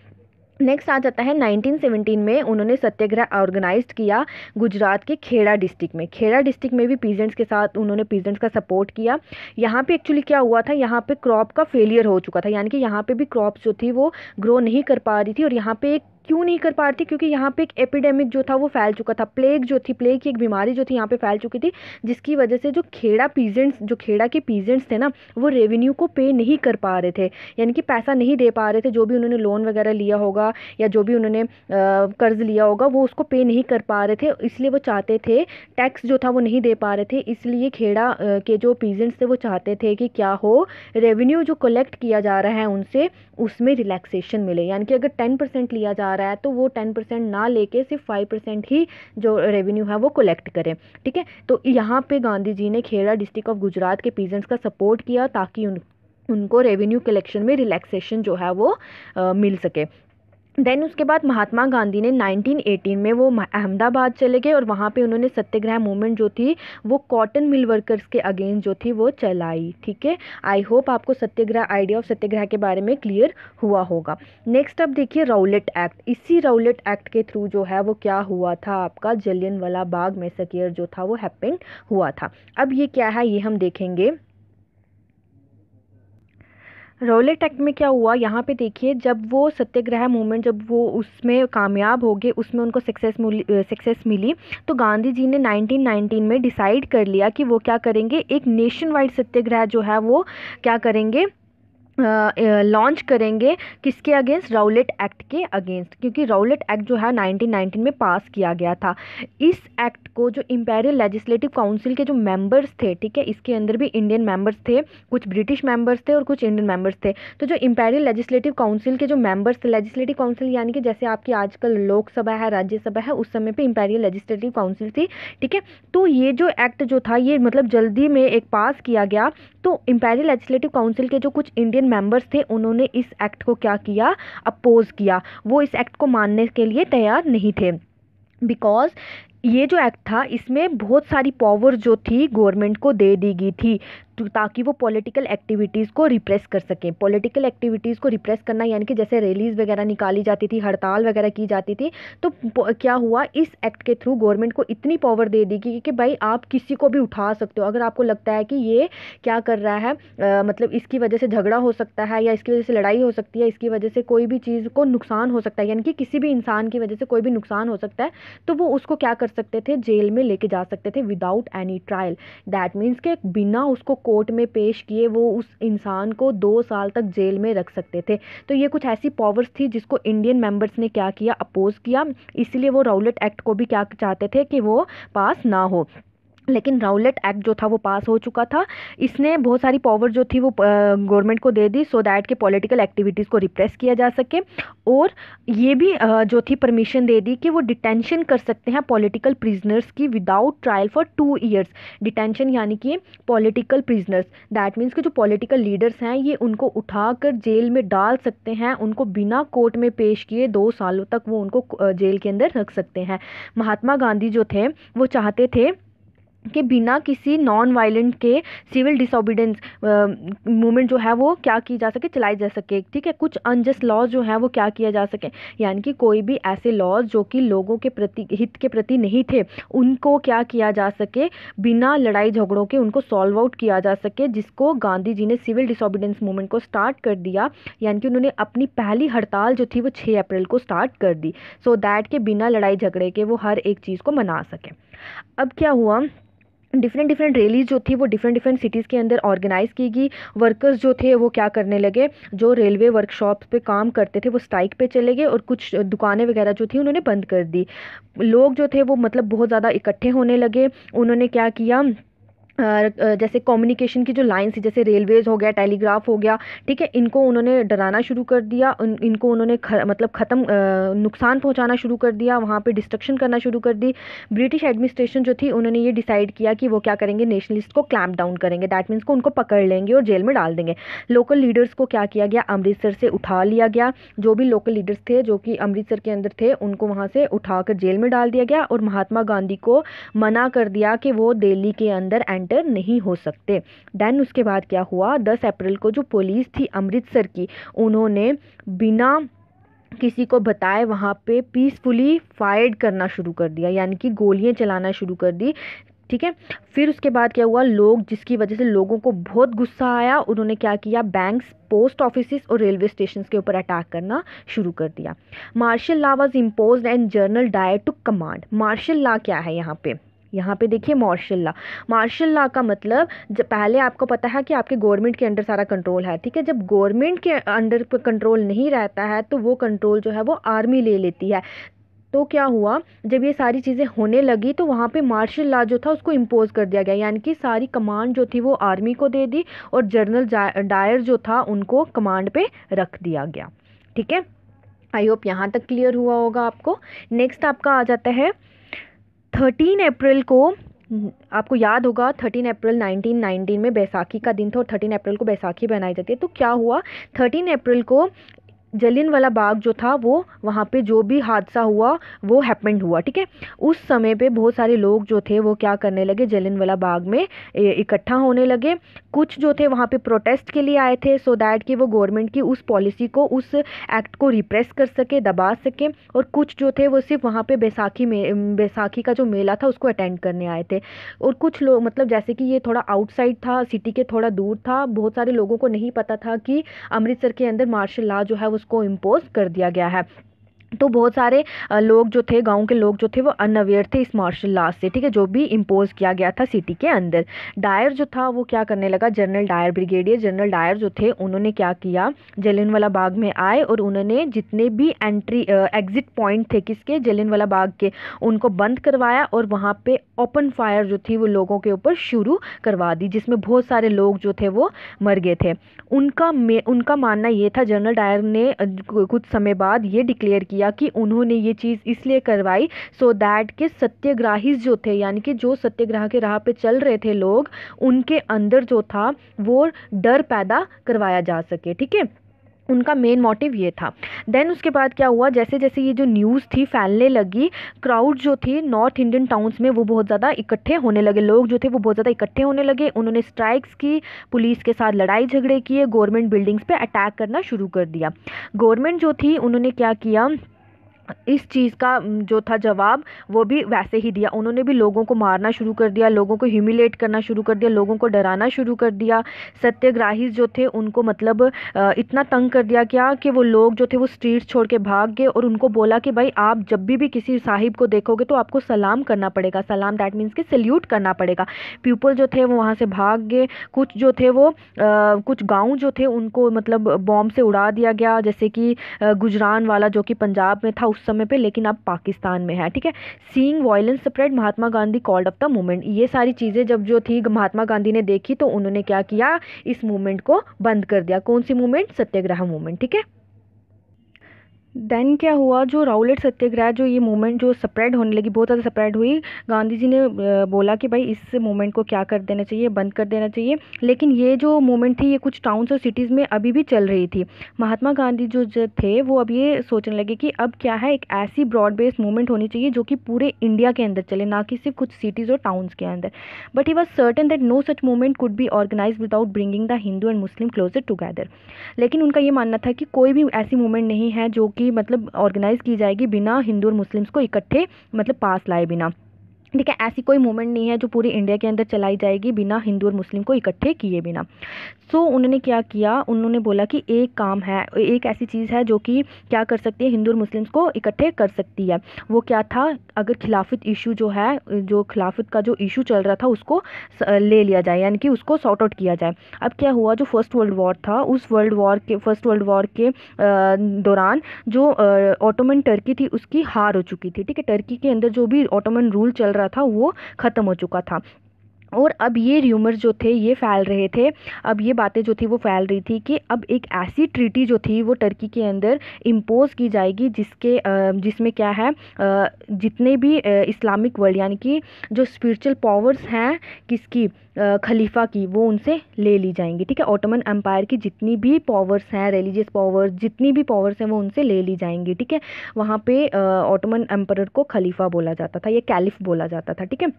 नेक्स्ट आ जाता है 1917 में उन्होंने सत्याग्रह ऑर्गेनाइज्ड किया गुजरात के खेड़ा डिस्ट्रिक्ट में। खेड़ा डिस्ट्रिक्ट में भी पीजेंट्स के साथ उन्होंने पीजेंट्स का सपोर्ट किया। यहाँ पे एक्चुअली क्या हुआ था, यहाँ पे क्रॉप का फेलियर हो चुका था, यानी कि यहाँ पे भी क्रॉप जो थी वो ग्रो नहीं कर पा रही थी। और यहाँ पे एक क्यों नहीं कर पा रही थी, क्योंकि यहाँ पे एक एपिडेमिक जो था वो फैल चुका था, प्लेग जो थी, प्लेग की एक बीमारी जो थी यहाँ पे फैल चुकी थी, जिसकी वजह से जो खेड़ा पीजेंट्स, जो खेड़ा के पीजेंट्स थे ना, वो रेवेन्यू को पे नहीं कर पा रहे थे, यानी कि पैसा नहीं दे पा रहे थे। जो भी उन्होंने लोन वगैरह लिया होगा या जो भी उन्होंने कर्ज लिया होगा वो उसको पे नहीं कर पा रहे थे, इसलिए वो चाहते थे, टैक्स जो था वो नहीं दे पा रहे थे, इसलिए खेड़ा के जो पीजेंट्स थे वो चाहते थे कि क्या हो, रेवेन्यू जो कलेक्ट किया जा रहा है उनसे, उसमें रिलैक्सेशन मिले, यानी कि अगर 10% लिया जा रहा है तो वो 10% ना लेके सिर्फ 5% ही जो रेवेन्यू है वो कलेक्ट करें। ठीक है, तो यहाँ पे गांधी जी ने खेड़ा डिस्ट्रिक्ट ऑफ गुजरात के पीजेंट्स का सपोर्ट किया ताकि उनको रेवेन्यू कलेक्शन में रिलैक्सेशन जो है वो मिल सके। देन उसके बाद महात्मा गांधी ने 1918 में वो अहमदाबाद चले गए और वहाँ पे उन्होंने सत्याग्रह मूवमेंट जो थी वो कॉटन मिल वर्कर्स के अगेंस्ट जो थी वो चलाई। ठीक है, आई होप आपको सत्याग्रह, आइडिया ऑफ सत्याग्रह के बारे में क्लियर हुआ होगा। नेक्स्ट अब देखिए राउलेट एक्ट। इसी राउलेट एक्ट के थ्रू जो है वो क्या हुआ था, आपका जलियनवाला बाग मैसेकर जो था वो हैपेंड हुआ था। अब ये क्या है ये हम देखेंगे। राउलेट एक्ट में क्या हुआ, यहाँ पे देखिए, जब वो सत्याग्रह मूवमेंट जब वो उसमें कामयाब हो गए, उसमें उनको सक्सेस मिली, तो गांधी जी ने 1919 में डिसाइड कर लिया कि वो क्या करेंगे, एक नेशन वाइड सत्याग्रह जो है वो क्या करेंगे, लॉन्च करेंगे, किसके अगेंस्ट, राउलेट एक्ट के अगेंस्ट, क्योंकि राउलेट एक्ट जो है 1919 में पास किया गया था। इस एक्ट को जो इंपीरियल लेजिस्लेटिव काउंसिल के जो मेंबर्स थे, ठीक है, इसके अंदर भी इंडियन मेंबर्स थे, कुछ ब्रिटिश मेंबर्स थे और कुछ इंडियन मेंबर्स थे। तो जो इंपीरियल लेजिस्लेटिव काउंसिल के जो मेंबर्स थे, लेजिस्लेटिव काउंसिल यानी कि जैसे आपकी आजकल लोकसभा है, राज्यसभा है, उस समय पे इंपीरियल लेजिस्लेटिव काउंसिल थी। ठीक है, तो ये जो एक्ट जो था ये मतलब जल्दी में एक पास किया गया। तो इंपीरियल लेजिस्लेटिव काउंसिल के जो कुछ इंडियन मेंबर्स थे उन्होंने इस एक्ट को क्या किया, अपोज किया, वो इस एक्ट को मानने के लिए तैयार नहीं थे, बिकॉज ये जो एक्ट था इसमें बहुत सारी पावर जो थी गवर्नमेंट को दे दी गई थी ताकि वो पॉलिटिकल एक्टिविटीज़ को रिप्रेस कर सकें। पॉलिटिकल एक्टिविटीज़ को रिप्रेस करना यानी कि जैसे रैलीज वगैरह निकाली जाती थी, हड़ताल वगैरह की जाती थी, तो क्या हुआ, इस एक्ट के थ्रू गवर्नमेंट को इतनी पावर दे दी गई कि भाई आप किसी को भी उठा सकते हो, अगर आपको लगता है कि ये क्या कर रहा है, मतलब इसकी वजह से झगड़ा हो सकता है या इसकी वजह से लड़ाई हो सकती है, इसकी वजह से कोई भी चीज़ को नुकसान हो सकता है, यानी कि किसी भी इंसान की वजह से कोई भी नुकसान हो सकता है, तो वो उसको क्या कर सकते थे, जेल में लेके जा सकते थे without any trial. That means के बिना उसको कोर्ट में पेश किए वो उस इंसान को 2 साल तक जेल में रख सकते थे। तो ये कुछ ऐसी पावर्स थी जिसको इंडियन मेंबर्स ने क्या किया, अपोज किया, इसलिए वो राउलेट एक्ट को भी क्या चाहते थे कि वो पास ना हो। लेकिन राउलेट एक्ट जो था वो पास हो चुका था, इसने बहुत सारी पावर जो थी वो गवर्नमेंट को दे दी सो दैट कि पॉलिटिकल एक्टिविटीज़ को रिप्रेस किया जा सके, और ये भी जो थी परमिशन दे दी कि वो डिटेंशन कर सकते हैं पॉलिटिकल प्रिजनर्स की without trial for 2 years. Detention यानी कि पॉलिटिकल प्रिजनर्स, दैट मीन्स कि जो पॉलिटिकल लीडर्स हैं ये उनको उठाकर जेल में डाल सकते हैं, उनको बिना कोर्ट में पेश किए 2 सालों तक वो उनको जेल के अंदर रख सकते हैं। महात्मा गांधी जो थे वो चाहते थे कि बिना किसी नॉन वायलेंट के सिविल डिसोबीडेंस मूवमेंट जो है वो क्या की जा सके, चलाई जा सके, ठीक है। कुछ अनजस्ट लॉज जो है वो क्या किया जा सके, यानी कि कोई भी ऐसे लॉज जो कि लोगों के प्रति, हित के प्रति नहीं थे, उनको क्या किया जा सके, बिना लड़ाई झगड़ों के उनको सॉल्व आउट किया जा सके, जिसको गांधी जी ने सिविल डिसोबीडेंस मूवमेंट को स्टार्ट कर दिया। यानी कि उन्होंने अपनी पहली हड़ताल जो थी वो 6 अप्रैल को स्टार्ट कर दी, सो दैट के बिना लड़ाई झगड़े के वो हर एक चीज़ को मना सके। अब क्या हुआ, डिफरेंट रैलीज जो थी वो डिफरेंट सिटीज़ के अंदर ऑर्गेनाइज की गई। वर्कर्स जो थे वो क्या करने लगे, जो रेलवे वर्कशॉप्स पे काम करते थे वो स्ट्राइक पे चले गए, और कुछ दुकानें वगैरह जो थी उन्होंने बंद कर दी। लोग जो थे वो मतलब बहुत ज़्यादा इकट्ठे होने लगे। उन्होंने क्या किया, जैसे कम्युनिकेशन की जो लाइन्स थी, जैसे रेलवेज़ हो गया, टेलीग्राफ हो गया, ठीक है, इनको उन्होंने डराना शुरू कर दिया, इनको उन्होंने मतलब ख़त्म नुकसान पहुंचाना शुरू कर दिया, वहाँ पे डिस्ट्रक्शन करना शुरू कर दी। ब्रिटिश एडमिनिस्ट्रेशन जो थी उन्होंने ये डिसाइड किया कि वो क्या करेंगे, नेशनलिस्ट को क्लैम्प डाउन करेंगे, दैट मीन्स को उनको पकड़ लेंगे और जेल में डाल देंगे। लोकल लीडर्स को क्या किया गया, अमृतसर से उठा लिया गया। जो भी लोकल लीडर्स थे जो कि अमृतसर के अंदर थे, उनको वहाँ से उठाकर जेल में डाल दिया गया, और महात्मा गांधी को मना कर दिया कि वो दिल्ली के अंदर एंटर नहीं हो सकते। देन उसके बाद क्या हुआ, 10 अप्रैल को जो पुलिस थी अमृतसर की, उन्होंने बिना किसी को बताए वहाँ पे पीसफुली फायर करना शुरू कर दिया, यानी कि गोलियां चलाना शुरू कर दी, ठीक है। फिर उसके बाद क्या हुआ, लोग, जिसकी वजह से लोगों को बहुत गुस्सा आया, उन्होंने क्या किया, बैंक्स, पोस्ट ऑफिसेस और रेलवे स्टेशंस के ऊपर अटैक करना शुरू कर दिया। Martial law was imposed and General Dyer took command. Martial law क्या है यहाँ पे देखिए, मार्शल लॉ का मतलब, जब पहले आपको पता है कि आपके गवर्नमेंट के अंडर सारा कंट्रोल है, ठीक है। जब गवर्नमेंट के अंडर कंट्रोल नहीं रहता है तो वो कंट्रोल जो है वो आर्मी ले लेती है। तो क्या हुआ, जब ये सारी चीज़ें होने लगी तो वहाँ पे मार्शल लॉ जो था उसको इम्पोज कर दिया गया, यानी कि सारी कमांड जो थी वो आर्मी को दे दी, और जनरल डायर जो था उनको कमांड पे रख दिया गया, ठीक है। आई होप यहाँ तक क्लियर हुआ होगा आपको। नेक्स्ट आपका आ जाता है 13 अप्रैल को। आपको याद होगा 13 अप्रैल 1919 में बैसाखी का दिन था, और 13 अप्रैल को बैसाखी बनाई जाती है। तो क्या हुआ, 13 अप्रैल को जलियांवाला बाग जो था वो, वहाँ पे जो भी हादसा हुआ वो हैपेंड हुआ, ठीक है। उस समय पे बहुत सारे लोग जो थे वो क्या करने लगे, जलियांवाला बाग में इकट्ठा होने लगे। कुछ जो थे वहाँ पे प्रोटेस्ट के लिए आए थे, सो दैट कि वो गवर्नमेंट की उस पॉलिसी को, उस एक्ट को रिप्रेस कर सके, दबा सके। और कुछ जो थे वो सिर्फ वहाँ पे बैसाखी का जो मेला था उसको अटेंड करने आए थे। और कुछ लोग, मतलब जैसे कि ये थोड़ा आउटसाइड था, सिटी के थोड़ा दूर था, बहुत सारे लोगों को नहीं पता था कि अमृतसर के अंदर मार्शल लॉ जो है उसको इम्पोज कर दिया गया है। तो बहुत सारे लोग जो थे, गांव के लोग जो थे वो अनअवेयर थे इस मार्शल लॉ से, ठीक है, जो भी इम्पोज किया गया था सिटी के अंदर। डायर जो था वो क्या करने लगा, General Dyer, brigadier General Dyer जो थे, उन्होंने क्या किया, जलियांवाला बाग में आए और उन्होंने जितने भी एग्जिट पॉइंट थे किसके, जलियांवाला बाग के, उनको बंद करवाया, और वहाँ पे ओपन फायर जो थी वो लोगों के ऊपर शुरू करवा दी, जिसमें बहुत सारे लोग जो थे वो मर गए थे। उनका मानना ये था, जनरल डायर ने कुछ समय बाद ये डिक्लेयर किया कि उन्होंने ये चीज़ इसलिए करवाई सो दैट के सत्याग्रही जो थे, यानी कि जो सत्याग्रह के राह पे चल रहे थे लोग, उनके अंदर जो था वो डर पैदा करवाया जा सके, ठीक है। उनका मेन मोटिव ये था। देन उसके बाद क्या हुआ, जैसे जैसे ये जो न्यूज़ थी फैलने लगी, क्राउड जो थी नॉर्थ इंडियन टाउन्स में वो बहुत ज़्यादा इकट्ठे होने लगे, लोग जो थे वो बहुत ज़्यादा इकट्ठे होने लगे। उन्होंने स्ट्राइक्स की, पुलिस के साथ लड़ाई झगड़े किए, गवर्नमेंट बिल्डिंग्स पे अटैक करना शुरू कर दिया। गवर्नमेंट जो थी उन्होंने क्या किया, इस चीज़ का जो था जवाब वो भी वैसे ही दिया। उन्होंने भी लोगों को मारना शुरू कर दिया, लोगों को ह्यूमिलेट करना शुरू कर दिया, लोगों को डराना शुरू कर दिया। सत्याग्रही जो थे उनको मतलब इतना तंग कर दिया क्या कि वो लोग जो थे वो स्ट्रीट्स छोड़ के भाग गए, और उनको बोला कि भाई आप जब भी किसी साहिब को देखोगे तो आपको सलाम करना पड़ेगा। सलाम दैट मीन्स कि सल्यूट करना पड़ेगा। पीपल जो थे वो वहाँ से भाग गए। कुछ जो थे वो कुछ गाँव जो थे उनको मतलब बॉम्ब से उड़ा दिया गया, जैसे कि गुजरान वाला जो कि पंजाब में था उस समय पे, लेकिन अब पाकिस्तान में है, ठीक है। Seeing violence spread, Mahatma Gandhi called up the movement. ये सारी चीज़ें जब जो थी महात्मा गांधी ने देखी तो उन्होंने क्या किया, इस मूवमेंट को बंद कर दिया। कौन सी मूवमेंट, सत्याग्रह मूवमेंट, ठीक है। देन क्या हुआ, जो राउलेट सत्याग्रह, जो ये मूवमेंट जो स्प्रेड होने लगी, बहुत ज़्यादा स्प्रेड हुई, गांधी जी ने बोला कि भाई इस मूवमेंट को क्या कर देना चाहिए, बंद कर देना चाहिए। लेकिन ये जो मूवमेंट थी ये कुछ टाउन्स और सिटीज़ में अभी भी चल रही थी। महात्मा गांधी जो थे वो अब ये सोचने लगे कि अब क्या है, एक ऐसी ब्रॉड बेस्ड मूवमेंट होनी चाहिए जो कि पूरे इंडिया के अंदर चले, ना कि सिर्फ कुछ सिटीज़ और टाउन्स के अंदर। But he was certain that no such movement could be organise without bringing the Hindu and Muslim closer together. लेकिन उनका ये मानना था कि कोई भी ऐसी मूवमेंट नहीं है जो कि मतलब ऑर्गेनाइज की जाएगी बिना हिंदू और मुस्लिम्स को इकट्ठे मतलब पास लाए बिना। ठीक है, ऐसी कोई मूवमेंट नहीं है जो पूरी इंडिया के अंदर चलाई जाएगी बिना हिंदू और मुस्लिम को इकट्ठे किए बिना। सो उन्होंने क्या किया, उन्होंने बोला कि एक काम है, एक ऐसी चीज़ है जो कि क्या कर सकती है, हिंदू और मुस्लिम्स को इकट्ठे कर सकती है। वो क्या था, अगर खिलाफत इशू जो है, जो खिलाफत का जो इशू चल रहा था उसको ले लिया जाए, यानी कि उसको सॉर्ट आउट किया जाए। अब क्या हुआ, जो फर्स्ट वर्ल्ड वॉर था, उस फर्स्ट वर्ल्ड वॉर के दौरान जो ऑटोमन टर्की थी उसकी हार हो चुकी थी। ठीक है, टर्की के अंदर जो भी ऑटोमन रूल चल रहा था वो ख़त्म हो चुका था। और अब ये र्यूमर्स जो थे ये फैल रहे थे, अब ये बातें जो थी वो फैल रही थी कि अब एक ऐसी ट्रीटी जो थी वो टर्की के अंदर इम्पोज की जाएगी जिसमें क्या है, जितने भी इस्लामिक वर्ल्ड यानी कि जो स्पिरिचुअल पावर्स हैं किसकी, खलीफा की, वो उनसे ले ली जाएंगी। ठीक है, ऑटोमन एम्पायर की जितनी भी पावर्स हैं, रिलीजियस पावर्स जितनी भी पावर्स हैं वो उनसे ले ली जाएंगी। ठीक है, वहाँ पे ऑटोमन एम्पायर को खलीफा बोला जाता था या कैलिफ बोला जाता था। ठीक है,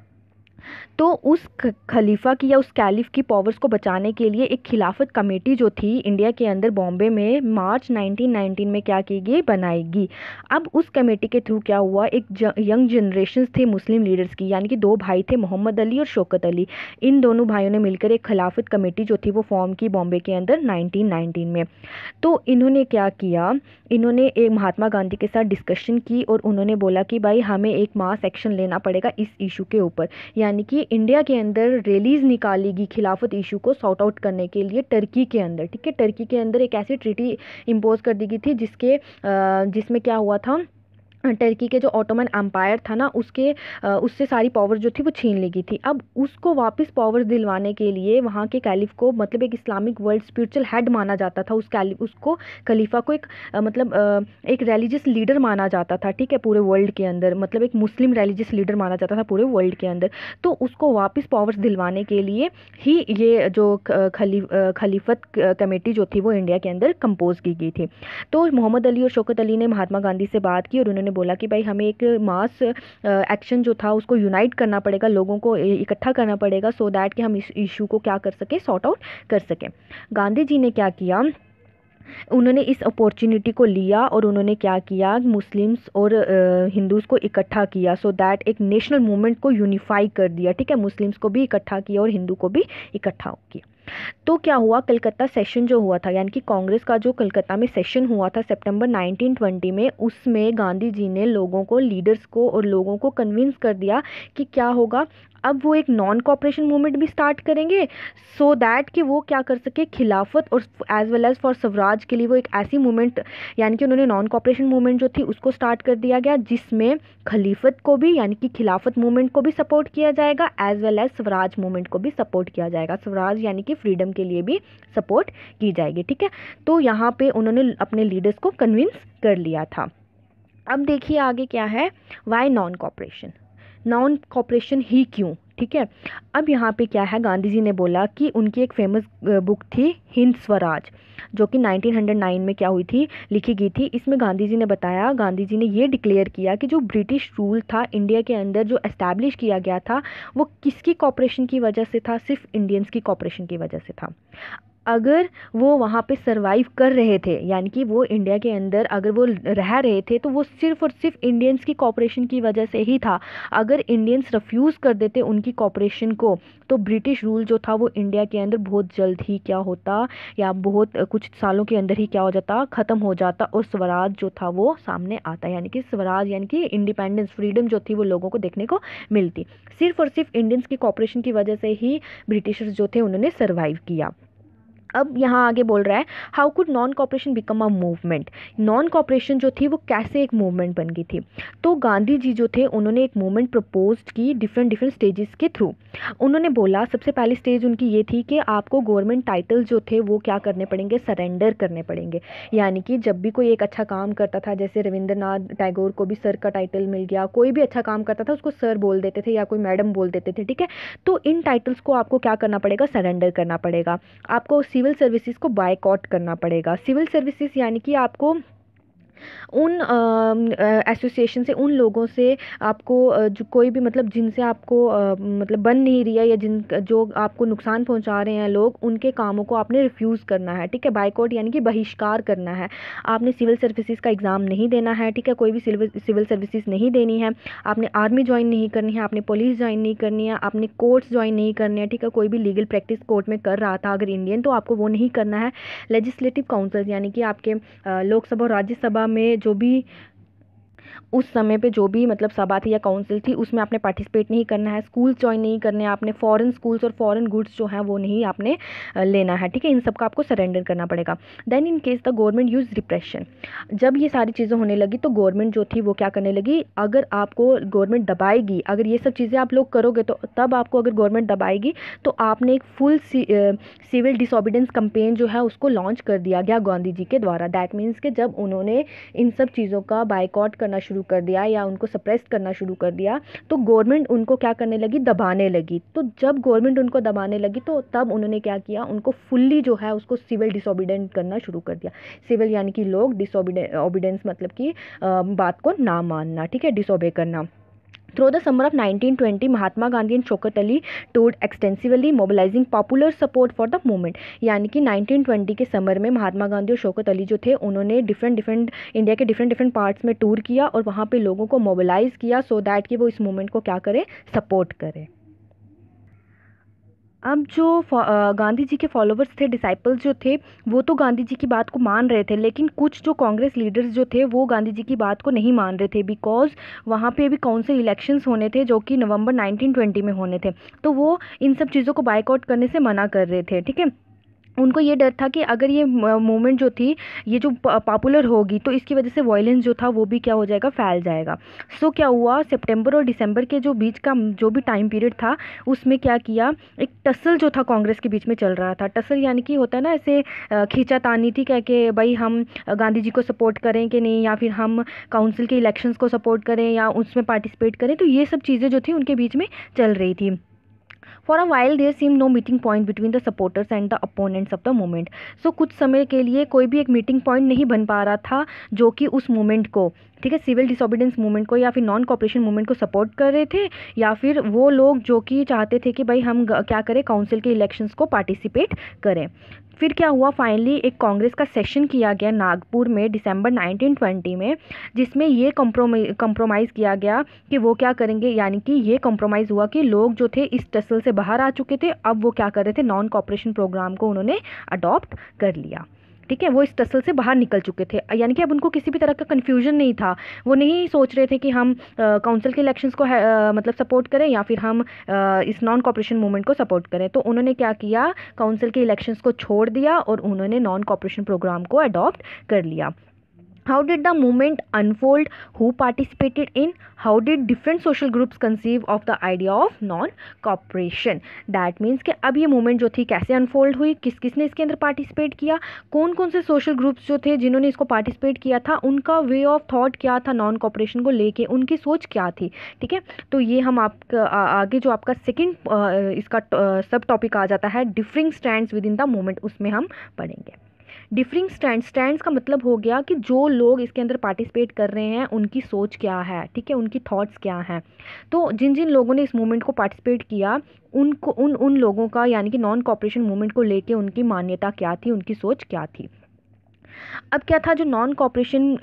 तो उस खलीफा की या उस कैलिफ की पावर्स को बचाने के लिए एक खिलाफत कमेटी जो थी इंडिया के अंदर बॉम्बे में मार्च 1919 में क्या की गई, बनाएगी। अब उस कमेटी के थ्रू क्या हुआ, एक यंग जनरेशन थे मुस्लिम लीडर्स की, यानी कि दो भाई थे, मोहम्मद अली और शौकत अली। इन दोनों भाइयों ने मिलकर एक खिलाफत कमेटी जो थी वो फॉर्म की बॉम्बे के अंदर 1919 में। तो इन्होंने क्या किया, इन्होंने एक महात्मा गांधी के साथ डिस्कशन की और उन्होंने बोला कि भाई हमें एक मास एक्शन लेना पड़ेगा इस इशू के ऊपर, यानी कि इंडिया के अंदर रैलीज निकालेगी खिलाफत इशू को सॉर्ट आउट करने के लिए टर्की के अंदर। ठीक है, टर्की के अंदर एक ऐसी ट्रीटी इम्पोज कर दी गई थी जिसमें क्या हुआ था, टर्की के जो ऑटोमन एम्पायर था ना उससे सारी पावर जो थी वो छीन ली गई थी। अब उसको वापस पावर्स दिलवाने के लिए वहाँ के कैलिफ को मतलब एक इस्लामिक वर्ल्ड स्पिरिचुअल हेड माना जाता था, उसको खलीफा को एक रिलीजियस लीडर माना जाता था। ठीक है, पूरे वर्ल्ड के अंदर मतलब एक मुस्लिम रिलीजियस लीडर माना जाता था पूरे वर्ल्ड के अंदर। तो उसको वापस पावर्स दिलवाने के लिए ही ये जो खलीफत कमेटी जो थी वो इंडिया के अंदर कंपोज की गई थी। तो मोहम्मद अली और शौकत अली ने महात्मा गांधी से बात की और उन्होंने बोला कि भाई हमें एक मास एक्शन जो था उसको यूनाइट करना पड़ेगा, लोगों को इकट्ठा करना पड़ेगा सो दैट कि हम इस इशू को क्या कर सके, सॉर्ट आउट कर सकें। गांधी जी ने क्या किया, उन्होंने इस अपॉर्चुनिटी को लिया और उन्होंने क्या किया, मुस्लिम्स और हिंदूज़ को इकट्ठा किया सो दैट एक नेशनल मूवमेंट को यूनिफाई कर दिया। ठीक है, मुस्लिम्स को भी इकट्ठा किया और हिंदू को भी इकट्ठा किया। तो क्या हुआ, कलकत्ता सेशन जो हुआ था, यानी कि कांग्रेस का जो कलकत्ता में सेशन हुआ था सितंबर 1920 में, उसमें गांधी जी ने लोगों को, लीडर्स को और लोगों को कन्विंस कर दिया कि क्या होगा, अब वो एक नॉन कॉपरेशन मूवमेंट भी स्टार्ट करेंगे सो दैट कि वो क्या कर सके, खिलाफत और as well as for swaraj के लिए वो एक ऐसी मूवमेंट, यानी कि उन्होंने नॉन कॉपरेशन मूवमेंट जो थी उसको स्टार्ट कर दिया गया जिसमें खलीफत को भी यानी कि खिलाफत मूवमेंट को भी सपोर्ट किया जाएगा as well as swaraj movement को भी सपोर्ट किया जाएगा, स्वराज यानी कि फ्रीडम के लिए भी सपोर्ट की जाएगी। ठीक है, तो यहाँ पे उन्होंने अपने लीडर्स को कन्विंस कर लिया था। अब देखिए आगे क्या है, why non cooperation, non cooperation ही क्यों। ठीक है, अब यहाँ पे क्या है, गांधी जी ने बोला कि उनकी एक फेमस बुक थी हिंद स्वराज जो कि 1909 में क्या हुई थी, लिखी गई थी। इसमें गांधी जी ने बताया, गांधी जी ने ये डिक्लेयर किया कि जो ब्रिटिश रूल था इंडिया के अंदर जो एस्टैब्लिश किया गया था वो किसकी कॉपरेशन की वजह से था, सिर्फ इंडियंस की कॉपरेशन की वजह से था। अगर वो वहाँ पे सरवाइव कर रहे थे, यानी कि वो इंडिया के अंदर अगर वो रह रहे थे तो वो सिर्फ और सिर्फ इंडियंस की कॉपरेशन की वजह से ही था। अगर इंडियंस रिफ्यूज़ कर देते उनकी कॉपरेशन को तो ब्रिटिश रूल जो था वो इंडिया के अंदर बहुत जल्द ही क्या होता, या बहुत कुछ सालों के अंदर ही क्या हो जाता, ख़त्म हो जाता और स्वराज जो था वो सामने आता, यानी कि स्वराज यानी कि इंडिपेंडेंस, फ्रीडम जो थी वो लोगों को देखने को मिलती। सिर्फ और सिर्फ इंडियंस की कॉपरेशन की वजह से ही ब्रिटिशर्स जो थे उन्होंने सर्वाइव किया। अब यहाँ आगे बोल रहा है how could non cooperation become a movement. Non cooperation जो थी वो कैसे एक मूवमेंट बन गई थी। तो गांधी जी जो थे उन्होंने एक मूवमेंट प्रपोज की डिफरेंट डिफरेंट स्टेजेस के थ्रू। उन्होंने बोला सबसे पहली स्टेज उनकी ये थी कि आपको गवर्नमेंट टाइटल जो थे वो क्या करने पड़ेंगे, सरेंडर करने पड़ेंगे। यानी कि जब भी कोई एक अच्छा काम करता था, जैसे रविंद्रनाथ टैगोर को भी सर का टाइटल मिल गया, कोई भी अच्छा काम करता था उसको सर बोल देते थे या कोई मैडम बोल देते थे, ठीक है। तो इन टाइटल्स को आपको क्या करना पड़ेगा, सरेंडर करना पड़ेगा। आपको सिविल सर्विसेज को बायकॉट करना पड़ेगा। सिविल सर्विसेज यानी कि आपको उन एसोसिएशन से, उन लोगों से आपको जो कोई भी मतलब जिनसे आपको मतलब बन नहीं रही है या जिन जो आपको नुकसान पहुंचा रहे हैं लोग, उनके कामों को आपने रिफ्यूज़ करना है, ठीक है। बायकॉट यानी कि बहिष्कार करना है। आपने सिविल सर्विसेज का एग्ज़ाम नहीं देना है, ठीक है। कोई भी सिविल सर्विसेज नहीं देनी है। आपने आर्मी ज्वाइन नहीं करनी है, आपने पुलिस ज्वाइन नहीं करनी है, आपने कोर्ट्स ज्वाइन नहीं करनी है, ठीक है। कोई भी लीगल प्रैक्टिस कोर्ट में कर रहा था अगर इंडियन, तो आपको वो नहीं करना है। लेजिस्लेटिव काउंसिल यानी कि आपके लोकसभा और राज्यसभा में जो भी उस समय पे जो भी मतलब सभा थी या काउंसिल थी उसमें आपने पार्टिसिपेट नहीं करना है। स्कूल्स ज्वाइन नहीं करने हैं आपने। फॉरेन स्कूल्स और फॉरेन गुड्स जो हैं वो नहीं आपने लेना है, ठीक है। इन सब का आपको सरेंडर करना पड़ेगा। Then in case the government use repression. जब ये सारी चीज़ें होने लगी तो गवर्नमेंट जो थी वो क्या करने लगी, अगर आपको गवर्नमेंट दबाएगी, अगर ये सब चीज़ें आप लोग करोगे तो तब आपको अगर गवर्नमेंट दबाएगी तो आपने एक फुल सिविल डिसोबीडेंस कैंपेन जो है उसको लॉन्च कर दिया गया गांधी जी के द्वारा। दैट मीन्स कि जब उन्होंने इन सब चीज़ों का बायकॉट करना शुरू कर दिया या उनको सप्रेस करना शुरू कर दिया तो गवर्नमेंट उनको क्या करने लगी, दबाने लगी। तो जब गवर्नमेंट उनको दबाने लगी तो तब उन्होंने क्या किया, उनको फुल्ली जो है उसको सिविल डिसोबीडेंट करना शुरू कर दिया। सिविल यानी कि लोग, डिसोबीडेंस मतलब कि बात को ना मानना, ठीक है, डिसोबे करना। Through the summer of 1920, Mahatma Gandhi and Shaukat Ali toured extensively, mobilizing popular support for the movement. यानी कि 1920 के समर में महात्मा गांधी और शौकत अली जो थे उन्होंने डिफरेंट इंडिया के डिफरेंट पार्ट्स में टूर किया और वहाँ पे लोगों को मोबिलाइज़ किया सो दैट कि वो इस मूवमेंट को क्या करें, सपोर्ट करें। अब जो गांधी जी के फॉलोवर्स थे, डिसाइपल्स जो थे, वो तो गांधी जी की बात को मान रहे थे, लेकिन कुछ जो कांग्रेस लीडर्स जो थे वो गांधी जी की बात को नहीं मान रहे थे, बिकॉज वहाँ पे भी काउंसिल इलेक्शंस होने थे जो कि नवंबर 1920 में होने थे। तो वो इन सब चीज़ों को बायकॉट करने से मना कर रहे थे, ठीक है। उनको ये डर था कि अगर ये मूवमेंट जो थी ये जो पॉपुलर होगी तो इसकी वजह से वायलेंस जो था वो भी क्या हो जाएगा, फैल जाएगा। सो क्या हुआ, सितंबर और दिसंबर के जो बीच का जो भी टाइम पीरियड था उसमें क्या किया, एक टसल जो था कांग्रेस के बीच में चल रहा था। टसल यानी कि होता है ना ऐसे खींचातानी थी, कह के भाई हम गांधी जी को सपोर्ट करें कि नहीं, या फिर हम काउंसिल के इलेक्शंस को सपोर्ट करें या उसमें पार्टिसिपेट करें। तो ये सब चीज़ें जो थी उनके बीच में चल रही थी। For a while there seemed no meeting point between the supporters and the opponents of the movement. So कुछ समय के लिए कोई भी एक मीटिंग पॉइंट नहीं बन पा रहा था जो कि उस मूवमेंट को, ठीक है, सिविल डिसोबीडेंस मूवमेंट को या फिर नॉन कॉपरेशन मूवमेंट को सपोर्ट कर रहे थे, या फिर वो लोग जो कि चाहते थे कि भाई हम क्या करें, काउंसिल के इलेक्शंस को पार्टिसिपेट करें। फिर क्या हुआ, फाइनली एक कांग्रेस का सेशन किया गया नागपुर में दिसंबर 1920 में, जिसमें ये कंप्रोमाइज़ किया गया कि वो क्या करेंगे, यानी कि ये कंप्रोमाइज़ हुआ कि लोग जो थे इस टसल से बाहर आ चुके थे, अब वो क्या कर रहे थे, नॉन कॉपरेशन प्रोग्राम को उन्होंने अडॉप्ट कर लिया, ठीक है। वो इस टसल से बाहर निकल चुके थे, यानी कि अब उनको किसी भी तरह का कन्फ्यूजन नहीं था। वो नहीं सोच रहे थे कि हम काउंसिल के इलेक्शंस को मतलब सपोर्ट करें या फिर हम इस नॉन कॉपरेशन मूवमेंट को सपोर्ट करें। तो उन्होंने क्या किया, काउंसिल के इलेक्शंस को छोड़ दिया और उन्होंने नॉन कॉपरेशन प्रोग्राम को अडॉप्ट कर लिया। How did the movement unfold? Who participated in? How did different social groups conceive of the idea of non-cooperation? That means कि अब ये मूवमेंट जो थी कैसे अनफोल्ड हुई, किस किसने इसके अंदर पार्टिसिपेट किया, कौन कौन से सोशल ग्रुप्स जो थे जिन्होंने इसको पार्टिसिपेट किया था, उनका वे ऑफ थॉट क्या था नॉन कॉपरेशन को लेके, उनकी सोच क्या थी, ठीक है। तो ये हम आपका आगे जो आपका सेकेंड इसका सब टॉपिक आ जाता है differing stands with in the movement, उसमें हम पढ़ेंगे। डिफरिंग स्टैंड्स का मतलब हो गया कि जो लोग इसके अंदर पार्टिसिपेट कर रहे हैं उनकी सोच क्या है, ठीक है, उनकी थॉट्स क्या हैं। तो जिन जिन लोगों ने इस मूवमेंट को पार्टिसिपेट किया उनको उन लोगों का यानी कि नॉन कॉपरेशन मूवमेंट को लेके उनकी मान्यता क्या थी, उनकी सोच क्या थी। अब क्या था, जो नॉन कॉपरेशन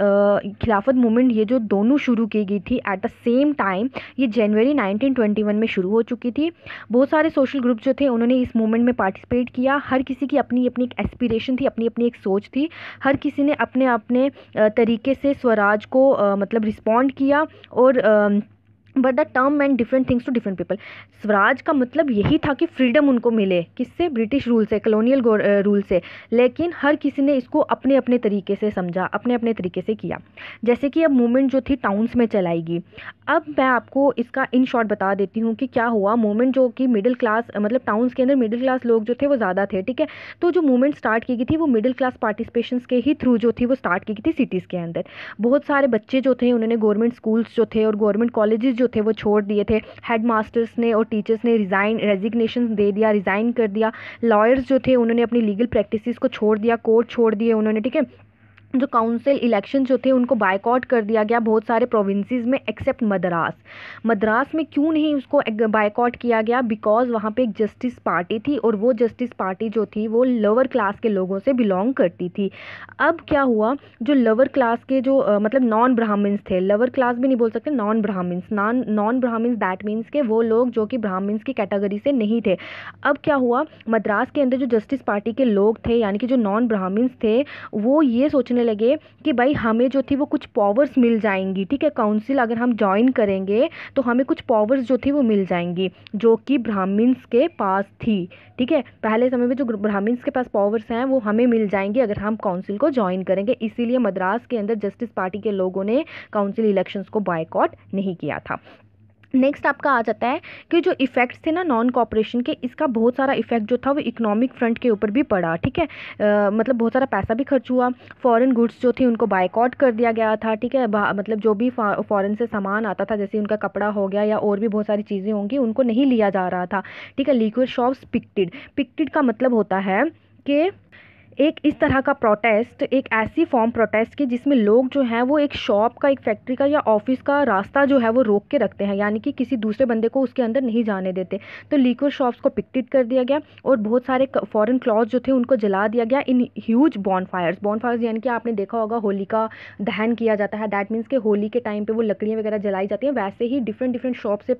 खिलाफत मूवमेंट ये जो दोनों शुरू की गई थी एट द सेम टाइम, ये जनवरी 1921 में शुरू हो चुकी थी। बहुत सारे सोशल ग्रुप जो थे उन्होंने इस मूवमेंट में पार्टिसिपेट किया। हर किसी की अपनी अपनी एक एस्पिरेशन थी, अपनी अपनी एक सोच थी। हर किसी ने अपने अपने तरीके से स्वराज को मतलब रिस्पॉन्ड किया और but the term meant different things to different people. Swaraj का मतलब यही था कि फ्रीडम उनको मिले, किससे? ब्रिटिश रूल से, कॉलोनियल रूल से। लेकिन हर किसी ने इसको अपने अपने तरीके से समझा, अपने अपने तरीके से किया। जैसे कि अब मूवमेंट जो थी टाउन्स में चलाएगी। अब मैं आपको इसका इन शॉर्ट बता देती हूँ कि क्या हुआ। मूवमेंट जो कि मिडिल क्लास, मतलब टाउन्स के अंदर मिडिल क्लास लोग जो थे वो ज़्यादा थे, ठीक है। तो जो मूवमेंट स्टार्ट की गई थी वो मिडिल क्लास पार्टिसिपेशंस के ही थ्रू जो थी वो स्टार्ट की गई थी सिटीज़ के अंदर। बहुत सारे बच्चे जो थे उन्होंने गवर्नमेंट स्कूल्स जो थे और गवर्नमेंट कॉलेजेस जो थे वो छोड़ दिए थे। हेड मास्टर्स ने और टीचर्स ने रेजिग्नेशन दे दिया, रिज़ाइन कर दिया। लॉयर्स जो थे उन्होंने अपनी लीगल प्रैक्टिसेस को छोड़ दिया, कोर्ट छोड़ दिए उन्होंने, ठीक है। जो काउंसिल इलेक्शन जो थे उनको बायकॉट कर दिया गया बहुत सारे प्रोविंसेस में एक्सेप्ट मद्रास। मद्रास में क्यों नहीं उसको बायकॉट किया गया? बिकॉज वहाँ पे एक जस्टिस पार्टी थी और वो जस्टिस पार्टी जो थी वो लोअर क्लास के लोगों से बिलोंग करती थी। अब क्या हुआ, जो लोअर क्लास के जो मतलब नॉन ब्राह्मण्स थे, लोअर क्लास भी नहीं बोल सकते, non Brahmins, non Brahmins that means के वो लोग जो कि ब्राह्मण्स की कैटेगरी से नहीं थे। अब क्या हुआ, मद्रास के अंदर जो जस्टिस पार्टी के लोग थे यानी कि जो नॉन ब्राह्मण्स थे वो ये सोचने लगे कि भाई हमें जो थी वो कुछ पावर्स मिल जाएंगी, ठीक है। काउंसिल अगर हम ज्वाइन करेंगे तो हमें कुछ पावर्स जो थी वो मिल जाएंगी जो कि ब्राह्मण्स के पास थी, ठीक है। पहले समय में जो ब्राह्मण्स के पास पावर्स हैं वो हमें मिल जाएंगी अगर हम काउंसिल को ज्वाइन करेंगे। इसीलिए मद्रास के अंदर जस्टिस पार्टी के लोगों ने काउंसिल इलेक्शंस को बायकॉट नहीं किया था। नेक्स्ट आपका आ जाता है कि जो इफ़ेक्ट्स थे ना नॉन कॉपरेशन के, इसका बहुत सारा इफेक्ट जो था वो इकोनॉमिक फ्रंट के ऊपर भी पड़ा, ठीक है। मतलब बहुत सारा पैसा भी खर्च हुआ। फॉरेन गुड्स जो थी उनको बायकॉट कर दिया गया था, ठीक है। मतलब जो भी फॉरेन से सामान आता था जैसे उनका कपड़ा हो गया या और भी बहुत सारी चीज़ें होंगी उनको नहीं लिया जा रहा था, ठीक है। लिक्विड शॉप्स पिक्टेड, पिक्टेड का मतलब होता है कि एक इस तरह का प्रोटेस्ट, एक ऐसी फॉर्म प्रोटेस्ट की जिसमें लोग जो हैं वो एक शॉप का, एक फैक्ट्री का या ऑफिस का रास्ता जो है वो रोक के रखते हैं, यानी कि किसी दूसरे बंदे को उसके अंदर नहीं जाने देते। तो लिक्विड शॉप्स को पिक्टेड कर दिया गया और बहुत सारे फॉरेन क्लॉथ जो थे उनको जला दिया गया इन ह्यूज बॉनफायर्स यानी कि आपने देखा होगा होली का दहन किया जाता है, दैट मीन्स कि होली के टाइम पे वो लकड़ियाँ वगैरह जलाई जाती हैं। वैसे ही डिफरेंट डिफरेंट शॉप से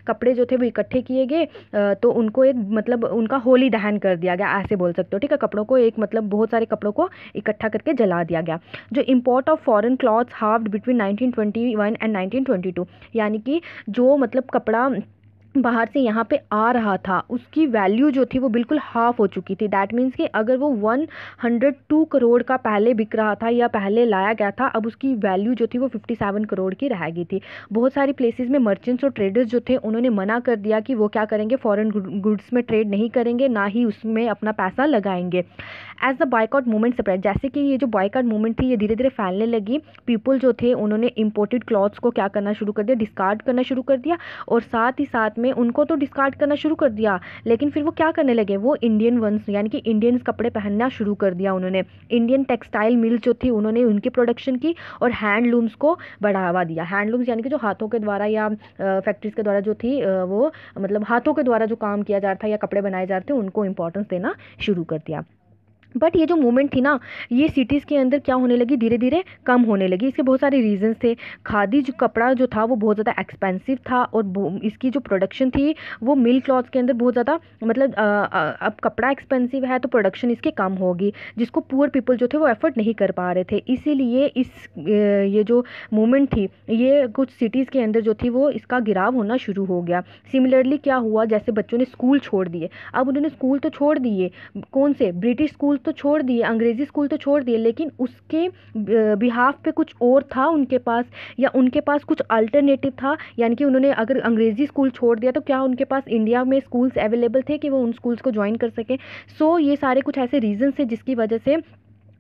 कपड़े जो थे वो इकट्ठे किए गए, तो उनको एक मतलब उनका होली दहन कर दिया गया, ऐसे बोल सकते हो, ठीक है। कपड़ों को एक मतलब बहुत सारे कपड़ों को इकट्ठा करके जला दिया गया। जो import of foreign cloths halved between 1921 and 1922, यानी कि जो मतलब कपड़ा बाहर से यहाँ पे आ रहा था उसकी वैल्यू जो थी वो बिल्कुल हाफ हो चुकी थी। दैट मीन्स कि अगर वो 102 करोड़ का पहले बिक रहा था या पहले लाया गया था, अब उसकी वैल्यू जो थी वो 57 करोड़ की रह गई थी। बहुत सारी प्लेसेस में मर्चेंट्स और ट्रेडर्स जो थे उन्होंने मना कर दिया कि वो क्या करेंगे, फॉरेन गुड्स में ट्रेड नहीं करेंगे, ना ही उसमें अपना पैसा लगाएंगे। As the boycott movement spread, जैसे कि ये जो बायकॉट मूवमेंट थी ये धीरे धीरे फैलने लगी, पीपल जो थे उन्होंने इम्पोर्टेड क्लॉथ्स को क्या करना शुरू कर दिया, डिस्कार्ड करना शुरू कर दिया। और साथ ही साथ में उनको तो डिस्कार्ड करना शुरू कर दिया, लेकिन फिर वो क्या करने लगे, वो इंडियन वंस यानी कि इंडियन कपड़े पहनना शुरू कर दिया उन्होंने। इंडियन टेक्सटाइल मिल जो थी उन्होंने उनकी प्रोडक्शन की और हैंडलूम्स को बढ़ावा दिया। हैंडलूम्स यानी कि जो हाथों के द्वारा या फैक्ट्रीज के द्वारा जो थी वो मतलब हाथों के द्वारा जो काम किया जा रहा था या कपड़े बनाए जा रहे थे उनको इंपॉर्टेंस देना शुरू कर दिया। बट ये जो मूवमेंट थी ना ये सिटीज़ के अंदर क्या होने लगी, धीरे धीरे कम होने लगी। इसके बहुत सारे रीजंस थे। खादी जो कपड़ा जो था वो बहुत ज़्यादा एक्सपेंसिव था और इसकी जो प्रोडक्शन थी वो मिल क्लॉथ के अंदर बहुत ज़्यादा मतलब अब कपड़ा एक्सपेंसिव है तो प्रोडक्शन इसके कम होगी, जिसको पुअर पीपल जो थे वो एफर्ट नहीं कर पा रहे थे। इसीलिए ये जो मूवमेंट थी ये कुछ सिटीज़ के अंदर जो थी वो इसका गिराव होना शुरू हो गया। सिमिलरली क्या हुआ, जैसे बच्चों ने स्कूल छोड़ दिए। अब उन्होंने स्कूल तो छोड़ दिए, कौन से, ब्रिटिश स्कूल तो छोड़ दिए, अंग्रेज़ी स्कूल तो छोड़ दिए, लेकिन उसके बिहाफ पे कुछ और था उनके पास, या उनके पास कुछ अल्टरनेटिव था। यानी कि उन्होंने अगर अंग्रेज़ी स्कूल छोड़ दिया तो क्या उनके पास इंडिया में स्कूल्स अवेलेबल थे कि वो उन स्कूल्स को ज्वाइन कर सकें। सो ये सारे कुछ ऐसे रीजंस थे जिसकी वजह से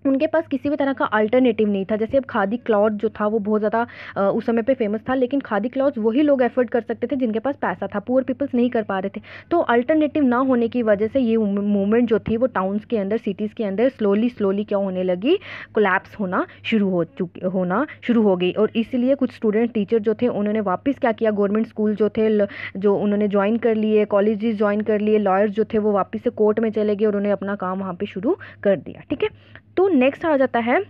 उनके पास किसी भी तरह का अल्टरनेटिव नहीं था। जैसे अब खादी क्लॉथ जो था वो बहुत ज़्यादा उस समय पे फेमस था, लेकिन खादी क्लॉथ वही लोग एफर्ड कर सकते थे जिनके पास पैसा था, पुअर पीपल्स नहीं कर पा रहे थे। तो अल्टरनेटिव ना होने की वजह से ये मूवमेंट जो थी वो टाउन्स के अंदर, सिटीज़ के अंदर स्लोली क्या होने लगी, कोलैप्स होना शुरू हो गई। और इसीलिए कुछ स्टूडेंट टीचर जो थे उन्होंने वापस क्या किया, गवर्नमेंट स्कूल जो थे जो उन्होंने ज्वाइन कर लिए, कॉलेजेस ज्वाइन कर लिए, लॉयर्स जो थे वो वापस से कोर्ट में चले गए और उन्होंने अपना काम वहाँ पर शुरू कर दिया, ठीक है। तो नेक्स्ट आ जाता है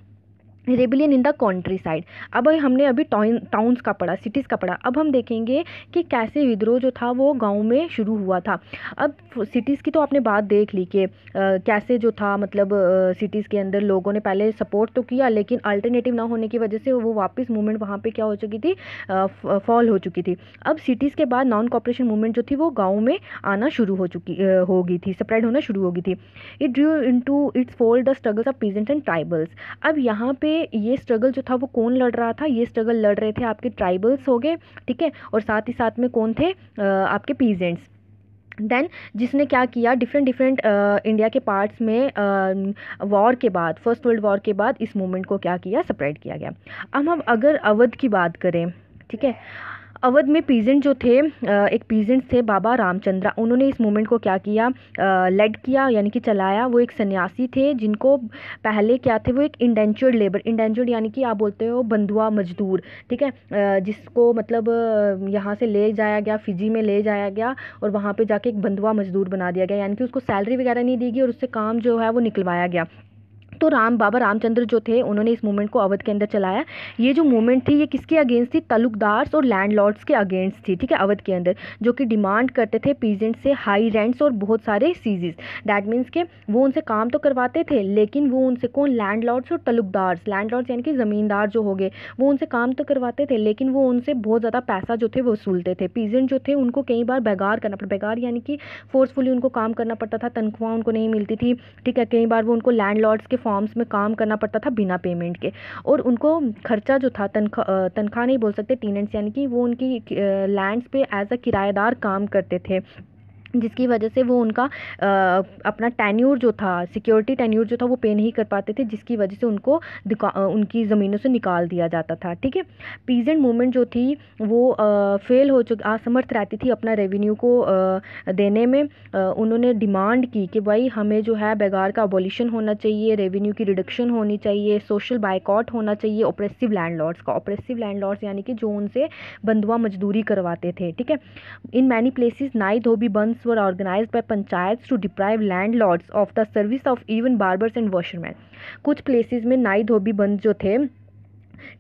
rebellion in the country side. अब हमने अभी टाउन्स का पढ़ा, सिटीज़ का पढ़ा। अब हम देखेंगे कि कैसे विद्रोह जो था वो गांव में शुरू हुआ था। अब सिटीज़ की तो आपने बात देख ली कि कैसे जो था, मतलब सिटीज़ के अंदर लोगों ने पहले सपोर्ट तो किया, लेकिन अल्टरनेटिव ना होने की वजह से वो वापस मूवमेंट वहाँ पे क्या हो चुकी थी, फॉल हो चुकी थी। अब सिटीज़ के बाद नॉन कॉपरेशन मूवमेंट जो थी वो गाँव में आना शुरू हो गई थी, स्प्रेड होना शुरू हो गई थी। It Drew into its fold the struggles of peasant and tribals. अब यहाँ पे ये स्ट्रगल जो था वो कौन लड़ रहा था, ये स्ट्रगल लड़ रहे थे आपके ट्राइबल्स हो गए, ठीक है, और साथ ही साथ में कौन थे, आपके पीजेंट्स। देन जिसने क्या किया, डिफरेंट डिफरेंट इंडिया के पार्ट्स में वॉर के बाद, फर्स्ट वर्ल्ड वॉर के बाद इस मूवमेंट को क्या किया, स्प्रेड किया गया। अब हम अगर अवध की बात करें, ठीक है, अवध में पीजेंट जो थे, एक पीजेंट्स थे बाबा रामचंद्रा, उन्होंने इस मूवमेंट को क्या किया, लेड किया, यानी कि चलाया। वो एक सन्यासी थे जिनको पहले क्या थे, वो एक इंडेंचर्ड लेबर, इंडेंचर्ड यानी कि आप बोलते हो बंधुआ मजदूर, ठीक है, जिसको मतलब यहाँ से ले जाया गया, फिजी में ले जाया गया और वहाँ पे जाके एक बंधुआ मजदूर बना दिया गया, यानी कि उसको सैलरी वगैरह नहीं दी गई और उससे काम जो है वो निकलवाया गया। तो बाबा रामचंद्र जो थे उन्होंने इस मूवमेंट को अवध के अंदर चलाया। ये जो मूवमेंट थी ये किसके अगेंस्ट थी, तालुकदार्स और लैंडलॉर्ड्स के अगेंस्ट थी, ठीक है, अवध के अंदर, जो कि डिमांड करते थे पीजेंट से हाई रेंट्स और बहुत सारे सीजीज। दैट मीन्स के वो उनसे काम तो करवाते थे, लेकिन वो उनसे कौन, लैंडलॉर्ड्स और तालुकदार्स, लैंडलॉर्ड्स यानी कि ज़मींदार जो हो गए, वो उनसे काम तो करवाते थे, लेकिन वो उनसे बहुत ज़्यादा पैसा जो थे वो वसूलते थे। पीजेंट जो थे उनको कई बार बेगार करना पड़ता, बेगार यानी कि फोर्सफुली उनको काम करना पड़ता था, तनख्वाह उनको नहीं मिलती थी, ठीक है, कई बार वो उनको लैंडलॉर्ड्स के फॉर्म्स में काम करना पड़ता था बिना पेमेंट के, और उनको खर्चा जो था, तनख्वाह नहीं बोल सकते, टेनेंट्स, यानी कि वो उनकी लैंड्स पे एज अ किराएदार काम करते थे, जिसकी वजह से वो उनका अपना टेन्यूर जो था, सिक्योरिटी टेन्यूर जो था वो पे नहीं कर पाते थे, जिसकी वजह से उनको उनकी ज़मीनों से निकाल दिया जाता था, ठीक है। पीजेंट मूवमेंट जो थी वो फेल हो चुकी, असमर्थ रहती थी अपना रेवेन्यू को देने में। उन्होंने डिमांड की कि भाई हमें जो है बेगार का अबॉलिशन होना चाहिए, रेवेन्यू की रिडक्शन होनी चाहिए, सोशल बाइकआउट होना चाहिए ऑपरेसिव लैंडलॉर्ड्स का। ऑपरेसिव लैंडलॉर्ड्स यानी कि जो उनसे बंधुआ मजदूरी करवाते थे, ठीक है। इन मैनी प्लेसेस नाई धोबी बंस were organized by panchayats to deprive landlords of the service of even barbers and washermen। कुछ प्लेसेस में नाई धोबी बंद जो थे,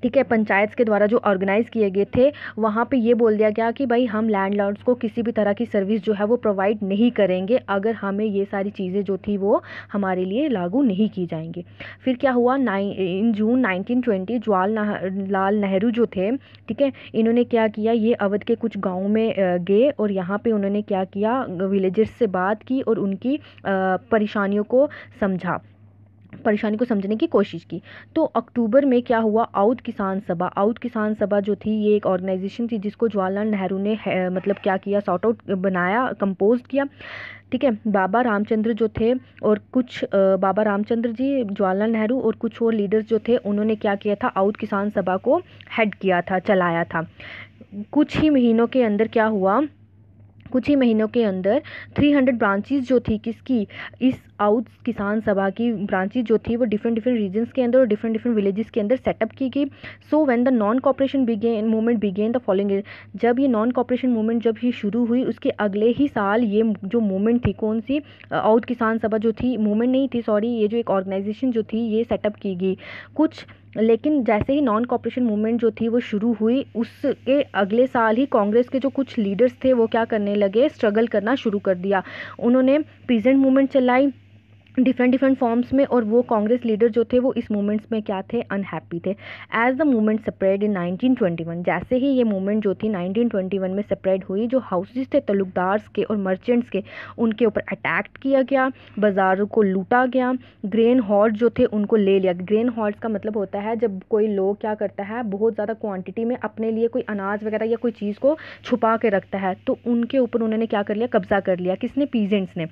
ठीक है, पंचायत के द्वारा जो ऑर्गेनाइज किए गए थे, वहाँ पे ये बोल दिया गया कि भाई हम लैंडलॉर्ड्स को किसी भी तरह की सर्विस जो है वो प्रोवाइड नहीं करेंगे अगर हमें ये सारी चीज़ें जो थी वो हमारे लिए लागू नहीं की जाएंगी। फिर क्या हुआ, इन जून 1920 जवाहरलाल नेहरू जो थे, ठीक है, इन्होंने क्या किया, ये अवध के कुछ गाँव में गए और यहाँ पे उन्होंने क्या किया, विलेजर्स से बात की और उनकी परेशानी को समझने की कोशिश की। तो अक्टूबर में क्या हुआ, आउट किसान सभा जो थी, ये एक ऑर्गेनाइजेशन थी जिसको जवाहरलाल नेहरू ने मतलब क्या किया, सॉर्ट आउट बनाया, कंपोज किया, ठीक है। बाबा रामचंद्र जो थे और कुछ बाबा रामचंद्र जी, जवाहरलाल नेहरू और कुछ और लीडर्स जो थे, उन्होंने क्या किया था, आउट किसान सभा को हेड किया था, चलाया था। कुछ ही महीनों के अंदर 300 ब्रांचेस जो थी किसकी, इस आउट किसान सभा की ब्रांचेस जो थी वो डिफरेंट डिफरेंट रीजन्स के अंदर और डिफरेंट डिफरेंट विलेजेस के अंदर सेटअप की गई। So when the non cooperation movement began the following year, जब ये नॉन कॉपरेशन मूवमेंट जब ही शुरू हुई उसके अगले ही साल ये जो मूवमेंट थी, कौन सी, आउट किसान सभा जो थी, मूवमेंट नहीं थी सॉरी, ये जो एक ऑर्गेनाइजेशन जो थी ये सेटअप की गई कुछ। लेकिन जैसे ही नॉन कॉपरेशन मूवमेंट जो थी वो शुरू हुई, उसके अगले साल ही कांग्रेस के जो कुछ लीडर्स थे वो क्या करने लगे, स्ट्रगल करना शुरू कर दिया। उन्होंने पीजेंट मूवमेंट चलाई डिफरेंट फॉर्म्स में, और वो कांग्रेस लीडर जो थे वो इस मूवमेंट्स में क्या थे, अनहैप्पी थे। As the movement spread in 1921, जैसे ही ये मूवमेंट जो थी 1921 में स्प्रेड हुई, जो हाउसेस थे तलुकदार्स के और मर्चेंट्स के, उनके ऊपर अटैक किया गया, बाज़ारों को लूटा गया, ग्रेन हॉर्ड जो थे उनको ले लिया। ग्रेन हॉर्ड्स का मतलब होता है जब कोई लोग क्या करता है, बहुत ज़्यादा क्वांटिटी में अपने लिए कोई अनाज वगैरह या कोई चीज़ को छुपा के रखता है, तो उनके ऊपर उन्होंने क्या कर लिया, कब्जा कर लिया। किसने, पीजेंट्स ने।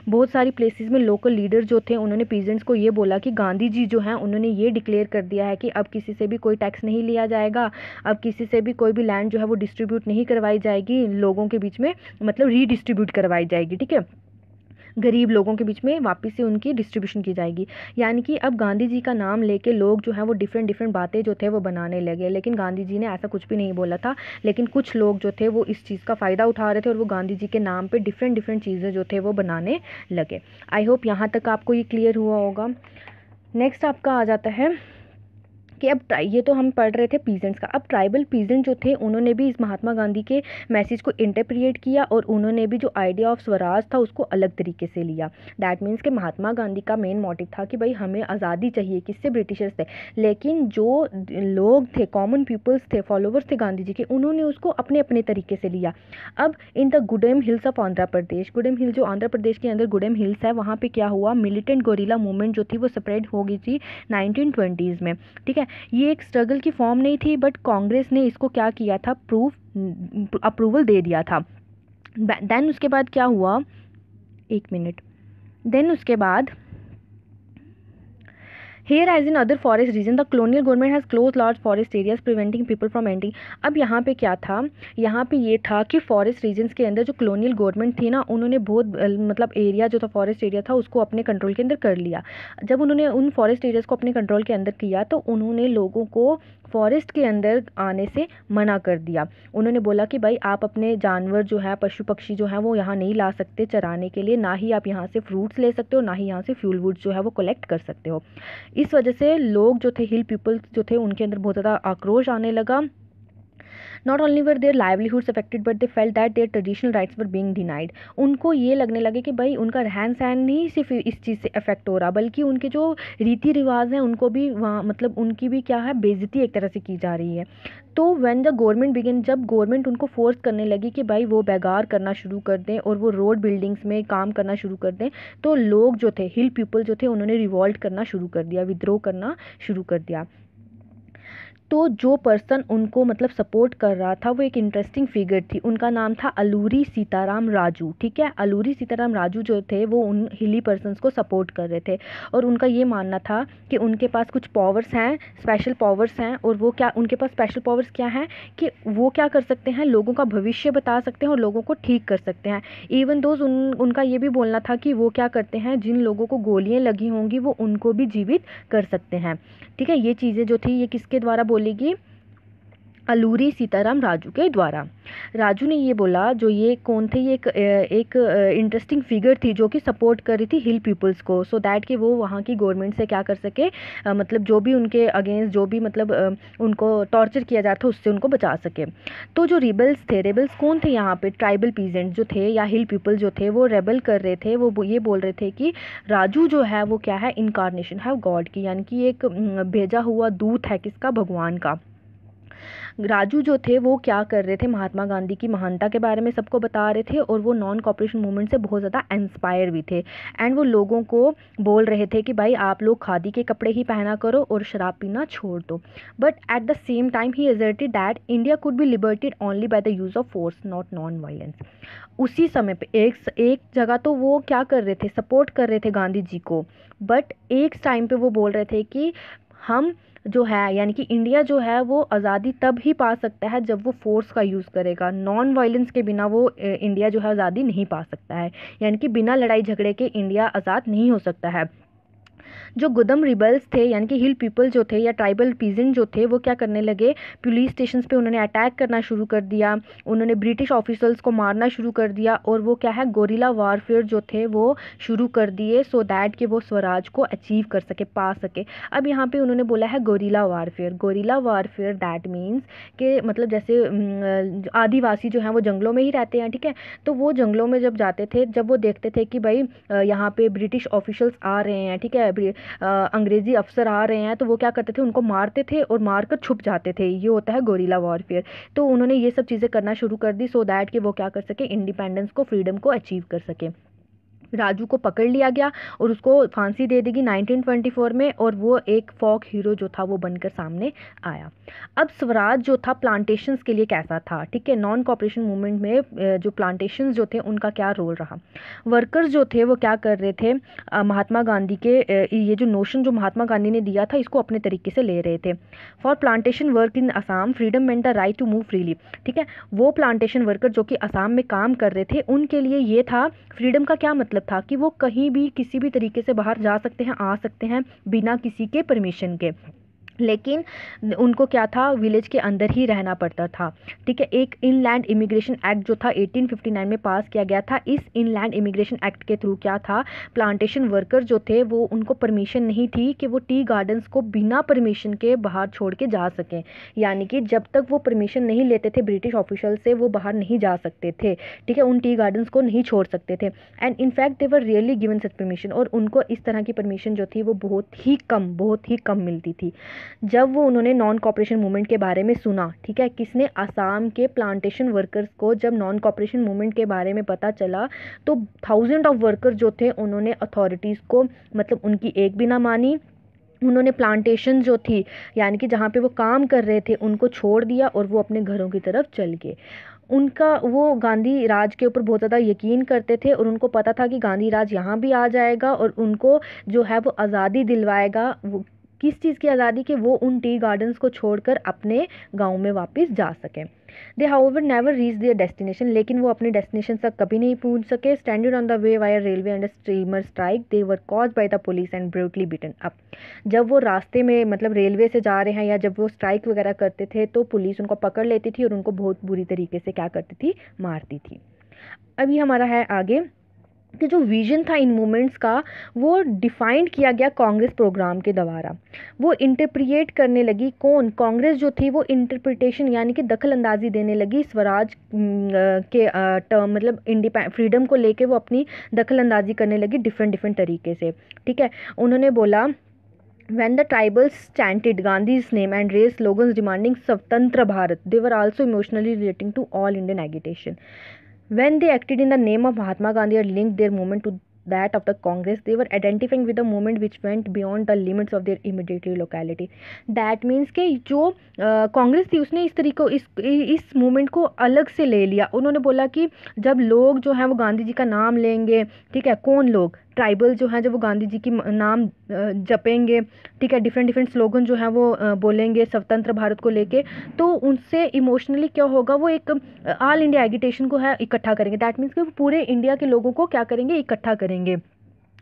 बहुत सारी प्लेसेस में लोकल लीडर जो थे उन्होंने पीजेंट्स को ये बोला कि गांधी जी जो हैं उन्होंने ये डिक्लेयर कर दिया है कि अब किसी से भी कोई टैक्स नहीं लिया जाएगा, अब किसी से भी कोई भी लैंड जो है वो डिस्ट्रीब्यूट नहीं करवाई जाएगी लोगों के बीच में, मतलब रीडिस्ट्रीब्यूट करवाई जाएगी, ठीक है, गरीब लोगों के बीच में वापस से उनकी डिस्ट्रीब्यूशन की जाएगी। यानी कि अब गांधी जी का नाम लेके लोग जो है वो डिफरेंट बातें जो थे वो बनाने लगे, लेकिन गांधी जी ने ऐसा कुछ भी नहीं बोला था, लेकिन कुछ लोग जो थे वो इस चीज़ का फ़ायदा उठा रहे थे और वो गांधी जी के नाम पे डिफरेंट चीज़ें जो थे वो बनाने लगे। आई होप यहाँ तक आपको ये क्लियर हुआ होगा। नेक्स्ट आपका आ जाता है कि अब ये तो हम पढ़ रहे थे पीजेंट्स का, अब ट्राइबल पीजेंट जो थे उन्होंने भी इस महात्मा गांधी के मैसेज को इंटरप्रिएट किया और उन्होंने भी जो आइडिया ऑफ स्वराज था उसको अलग तरीके से लिया। दैट मीन्स कि महात्मा गांधी का मेन मोटिव था कि भाई हमें आज़ादी चाहिए, किससे, ब्रिटिशर्स से, लेकिन जो लोग थे, कॉमन पीपल्स थे, फॉलोवर्स थे गांधी जी के, उन्होंने उसको अपने अपने तरीके से लिया। अब in the Gudem hills of Andhra Pradesh, Gudem hill जो आंध्र प्रदेश के अंदर गुडेम हिल्स है, वहाँ पे क्या हुआ, मिलिटेंट गोरिल्ला मूवमेंट जो थी वो स्प्रेड हो गई थी 1920s में। ठीक है, ये एक स्ट्रगल की फॉर्म नहीं थी, बट कांग्रेस ने इसको क्या किया था, अप्रूवल दे दिया था। देन उसके बाद क्या हुआ, एक मिनट, देन उसके बाद Here as in other forest region, the colonial government has closed large forest areas preventing people from entering. अब यहाँ पे क्या था, यहाँ पे ये था कि फॉरेस्ट रीजन्स के अंदर जो कॉलोनियल गवर्नमेंट थी ना, उन्होंने बहुत मतलब एरिया जो था, फॉरेस्ट एरिया था, उसको अपने कंट्रोल के अंदर कर लिया। जब उन्होंने उन फॉरेस्ट एरियाज़ को अपने कंट्रोल के अंदर किया तो उन्होंने लोगों को फॉरेस्ट के अंदर आने से मना कर दिया। उन्होंने बोला कि भाई आप अपने जानवर जो है, पशु पक्षी जो है वो यहाँ नहीं ला सकते चराने के लिए, ना ही आप यहाँ से फ्रूट्स ले सकते हो, ना ही यहाँ से फ्यूल वुड जो है वो कलेक्ट कर सकते हो। इस वजह से लोग जो थे, हिल पीपल्स जो थे, उनके अंदर बहुत ज़्यादा आक्रोश आने लगा। Not only were their livelihoods affected but they felt that their traditional rights were being denied. उनको ये लगने लगे कि भाई उनका रहन सहन नहीं सिर्फ इस चीज़ से अफेक्ट हो रहा, बल्कि उनके जो रीति रिवाज हैं उनको भी वहाँ मतलब उनकी भी क्या है, बेइज्जती एक तरह से की जा रही है। तो व्हेन द गवर्नमेंट बिगिन, जब गवर्नमेंट उनको फोर्स करने लगी कि भाई वो बेगार करना शुरू कर दें और वो रोड बिल्डिंग्स में काम करना शुरू कर दें, तो लोग जो थे, हिल पीपल जो थे, उन्होंने रिवॉल्ट करना शुरू कर दिया, विद्रोह करना शुरू कर दिया। तो जो पर्सन उनको मतलब सपोर्ट कर रहा था वो एक इंटरेस्टिंग फिगर थी, उनका नाम था अलूरी सीताराम राजू। ठीक है, अलूरी सीताराम राजू जो थे वो उन हिली पर्सन्स को सपोर्ट कर रहे थे और उनका ये मानना था कि उनके पास कुछ पावर्स हैं, स्पेशल पावर्स हैं, और वो क्या, उनके पास स्पेशल पावर्स क्या हैं कि वो क्या कर सकते हैं, लोगों का भविष्य बता सकते हैं और लोगों को ठीक कर सकते हैं। इवन दोज उनका ये भी बोलना था कि वो क्या करते हैं, जिन लोगों को गोलियाँ लगी होंगी वो उनको भी जीवित कर सकते हैं। ठीक है, ये चीज़ें जो थी ये किसके द्वारा बोलेगी, अलूरी सीताराम राजू के द्वारा। राजू ने ये बोला, जो ये कौन थे, ये एक इंटरेस्टिंग फिगर थी जो कि सपोर्ट कर रही थी हिल पीपल्स को, सो दैट कि वो वहाँ की गवर्नमेंट से क्या कर सके, मतलब जो भी उनके अगेंस्ट जो भी मतलब उनको टॉर्चर किया जा रहा था उससे उनको बचा सके। तो जो रिबल्स थे, रिबल्स कौन थे यहाँ पे, ट्राइबल पीजेंट जो थे या हिल पीपल जो थे, वो रेबल कर रहे थे। वो ये बोल रहे थे कि राजू जो है वो क्या है, इनकारनेशन है गॉड की, यानी कि एक भेजा हुआ दूत है, किसका, भगवान का। राजू जो थे वो क्या कर रहे थे, महात्मा गांधी की महानता के बारे में सबको बता रहे थे और वो नॉन कॉपरेशन मूवमेंट से बहुत ज़्यादा इंस्पायर भी थे। एंड वो लोगों को बोल रहे थे कि भाई आप लोग खादी के कपड़े ही पहना करो और शराब पीना छोड़ दो। But at the same time he asserted that India could be liberated only by the use of force, not non violence. उसी समय पे एक जगह तो वो क्या कर रहे थे, सपोर्ट कर रहे थे गांधी जी को, बट एक टाइम पे वो बोल रहे थे कि हम जो है, यानी कि इंडिया जो है वो आज़ादी तब ही पा सकता है जब वो फोर्स का यूज़ करेगा, नॉन वायलेंस के बिना वो इंडिया जो है आज़ादी नहीं पा सकता है, यानी कि बिना लड़ाई झगड़े के इंडिया आज़ाद नहीं हो सकता है। जो गुदम रिबल्स थे, यानी कि हिल पीपल जो थे या ट्राइबल पीजेंट जो थे, वो क्या करने लगे, पुलिस स्टेशन पे उन्होंने अटैक करना शुरू कर दिया, उन्होंने ब्रिटिश ऑफिसर्स को मारना शुरू कर दिया और वो क्या है, गोरिल्ला वारफेयर जो थे वो शुरू कर दिए, सो दैट कि वो स्वराज को अचीव कर सके, पा सके। अब यहाँ पे उन्होंने बोला है gorilla warfare. Gorilla warfare that means कि मतलब जैसे आदिवासी जो हैं वो जंगलों में ही रहते हैं, ठीक है, तो वो जंगलों में जब जाते थे, जब वो देखते थे कि भाई यहाँ पे ब्रिटिश ऑफिशियल्स आ रहे हैं, ठीक है, अंग्रेजी अफसर आ रहे हैं, तो वो क्या करते थे, उनको मारते थे और मारकर छुप जाते थे। ये होता है गोरिल्ला वॉरफेयर। तो उन्होंने ये सब चीज़ें करना शुरू कर दी, सो दैट कि वो क्या कर सके, इंडिपेंडेंस को, फ्रीडम को अचीव कर सके। राजू को पकड़ लिया गया और उसको फांसी दे देगी 1924 में, और वो एक फोक हीरो जो था वो बनकर सामने आया। अब स्वराज जो था प्लांटेशंस के लिए कैसा था, ठीक है, नॉन कॉपरेशन मूवमेंट में जो प्लांटेशंस जो थे उनका क्या रोल रहा। वर्कर्स जो थे वो क्या कर रहे थे, महात्मा गांधी के ये जो नोशन जो महात्मा गांधी ने दिया था इसको अपने तरीके से ले रहे थे। For plantation work in Assam freedom meant the right to move freely, ठीक है, वो प्लांटेशन वर्कर जो कि असम में काम कर रहे थे उनके लिए ये था, फ्रीडम का क्या मतलब था कि वो कहीं भी किसी भी तरीके से बाहर जा सकते हैं, आ सकते हैं बिना किसी के परमिशन के। लेकिन उनको क्या था, विलेज के अंदर ही रहना पड़ता था। ठीक है, एक इनलैंड इमिग्रेशन एक्ट जो था 1859 में पास किया गया था। इस इनलैंड इमिग्रेशन एक्ट के थ्रू क्या था, प्लांटेशन वर्कर जो थे वो उनको परमिशन नहीं थी कि वो टी गार्डन्स को बिना परमिशन के बाहर छोड़ के जा सकें, यानी कि जब तक वो परमिशन नहीं लेते थे ब्रिटिश ऑफिशियल से वो बाहर नहीं जा सकते थे। ठीक है, उन टी गार्डन्स को नहीं छोड़ सकते थे। And in fact they were really given such permission, और उनको इस तरह की परमिशन जो थी वो बहुत ही कम मिलती थी। जब वो उन्होंने नॉन कॉपरेशन मूवमेंट के बारे में सुना, ठीक है, किसने, असम के प्लांटेशन वर्कर्स को जब नॉन कॉपरेशन मूवमेंट के बारे में पता चला तो थाउजेंड ऑफ वर्कर्स जो थे उन्होंने अथॉरिटीज़ को मतलब उनकी एक भी ना मानी। उन्होंने प्लांटेशन जो थी यानी कि जहाँ पे वो काम कर रहे थे उनको छोड़ दिया और वो अपने घरों की तरफ चल गए। उनका वो गांधी राज के ऊपर बहुत ज़्यादा यकीन करते थे और उनको पता था कि गांधी राज यहाँ भी आ जाएगा और उनको जो है वो आज़ादी दिलवाएगा। वो किस चीज़ की आज़ादी, कि वो उन टी गार्डन्स को छोड़कर अपने गांव में वापस जा सकें। They however never reach their destination, लेकिन वो अपने डेस्टिनेशन तक कभी नहीं पहुंच सके। Stranded on the way via railway and steamer strike they were caught by the police and brutally beaten up. जब वो रास्ते में मतलब रेलवे से जा रहे हैं या जब वो स्ट्राइक वगैरह करते थे तो पुलिस उनको पकड़ लेती थी और उनको बहुत बुरी तरीके से क्या करती थी, मारती थी। अभी हमारा है आगे कि जो विजन था इन मूवमेंट्स का वो डिफाइंड किया गया कांग्रेस प्रोग्राम के द्वारा। वो इंटरप्रिएट करने लगी, कौन, कांग्रेस जो थी वो इंटरप्रिटेशन यानी कि दखल अंदाजी देने लगी स्वराज के टर्म मतलब फ्रीडम को लेके वो अपनी दखल अंदाजी करने लगी डिफरेंट तरीके से। ठीक है, उन्होंने बोला When the tribals chanted Gandhi's name and raised slogans demanding Swatantra Bharat, they were also emotionally relating to all Indian agitation. When they acted in the name of Mahatma Gandhi and linked their movement to that of the Congress, they were identifying with a movement which went beyond the limits of their immediate locality. That means कि जो कांग्रेस थी उसने इस तरीको इस movement को अलग से ले लिया। उन्होंने बोला कि जब लोग जो हैं वो गांधी जी का नाम लेंगे, ठीक है, कौन लोग, ट्राइबल जो हैं जब वो गांधी जी की नाम जपेंगे, ठीक है, डिफरेंट स्लोगन जो हैं वो बोलेंगे स्वतंत्र भारत को लेके, तो उनसे इमोशनली क्या होगा, वो एक ऑल इंडिया एगिटेशन को है इकट्ठा करेंगे। दैट मीन्स कि वो पूरे इंडिया के लोगों को क्या करेंगे, इकट्ठा करेंगे।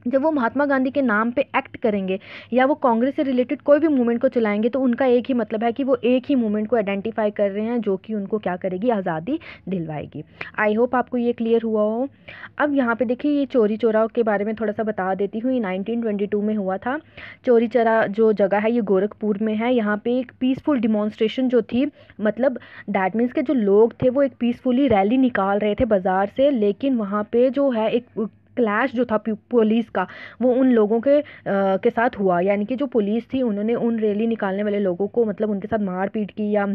जब वो महात्मा गांधी के नाम पे एक्ट करेंगे या वो कांग्रेस से रिलेटेड कोई भी मूवमेंट को चलाएंगे तो उनका एक ही मतलब है कि वो एक ही मूवमेंट को आइडेंटिफाई कर रहे हैं जो कि उनको क्या करेगी, आज़ादी दिलवाएगी। आई होप आपको ये क्लियर हुआ हो। अब यहाँ पे देखिए ये चौरी चौरा के बारे में थोड़ा सा बता देती हूँ। ये 1922 में हुआ था। चौरी चौरा जो जगह है ये गोरखपुर में है। यहाँ पे एक पीसफुल डिमॉन्स्ट्रेशन जो थी, मतलब दैट मीन्स के जो लोग थे वो एक पीसफुली रैली निकाल रहे थे बाज़ार से, लेकिन वहाँ पे जो है एक क्लैश जो था पुलिस का वो उन लोगों के साथ हुआ, यानी कि जो पुलिस थी उन्होंने उन रैली निकालने वाले लोगों को मतलब उनके साथ मारपीट की या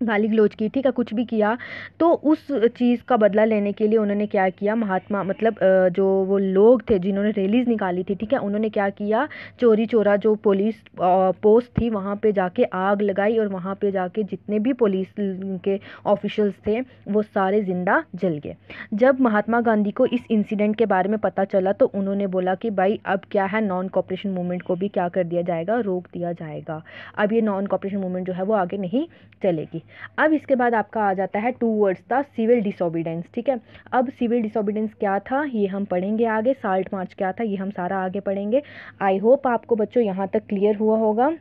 गाली गलौज की, ठीक है, कुछ भी किया। तो उस चीज़ का बदला लेने के लिए उन्होंने क्या किया, महात्मा मतलब जो वो लोग थे जिन्होंने रैलीज निकाली थी, ठीक है, उन्होंने क्या किया, चोरी चोरा जो पुलिस पोस्ट थी वहाँ पे जाके आग लगाई और वहाँ पे जाके जितने भी पुलिस के ऑफिशियल्स थे वो सारे ज़िंदा जल गए। जब महात्मा गांधी को इस इंसिडेंट के बारे में पता चला तो उन्होंने बोला कि भाई अब क्या है, नॉन कॉपरेशन मूवमेंट को भी क्या कर दिया जाएगा, रोक दिया जाएगा। अब ये नॉन कॉपरेशन मूवमेंट जो है वो आगे नहीं चलेगी। अब इसके बाद आपका आ जाता है टूवर्ड्स द सिविल डिसोबीडेंस। ठीक है, अब सिविल डिसोबीडेंस क्या था ये हम पढ़ेंगे आगे, साल्ट मार्च क्या था ये हम सारा आगे पढ़ेंगे। आई होप आपको बच्चों यहाँ तक क्लियर हुआ होगा।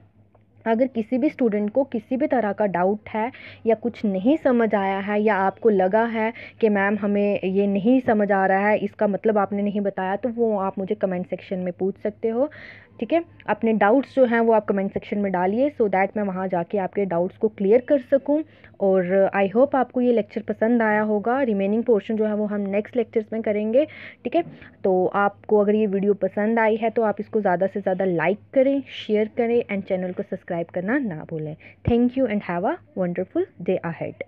अगर किसी भी स्टूडेंट को किसी भी तरह का डाउट है या कुछ नहीं समझ आया है या आपको लगा है कि मैम हमें ये नहीं समझ आ रहा है, इसका मतलब आपने नहीं बताया, तो वो आप मुझे कमेंट सेक्शन में पूछ सकते हो। ठीक है, अपने डाउट्स जो हैं वो आप कमेंट सेक्शन में डालिए सो दैट मैं वहाँ जाके आपके डाउट्स को क्लियर कर सकूँ। और आई होप आपको ये लेक्चर पसंद आया होगा। रिमेनिंग पोर्शन जो है वो हम नेक्स्ट लेक्चर्स में करेंगे। ठीक है, तो आपको अगर ये वीडियो पसंद आई है तो आप इसको ज़्यादा से ज़्यादा लाइक करें, शेयर करें एंड चैनल को सब्सक्राइब करना ना भूलें। Thank you and have a wonderful day ahead.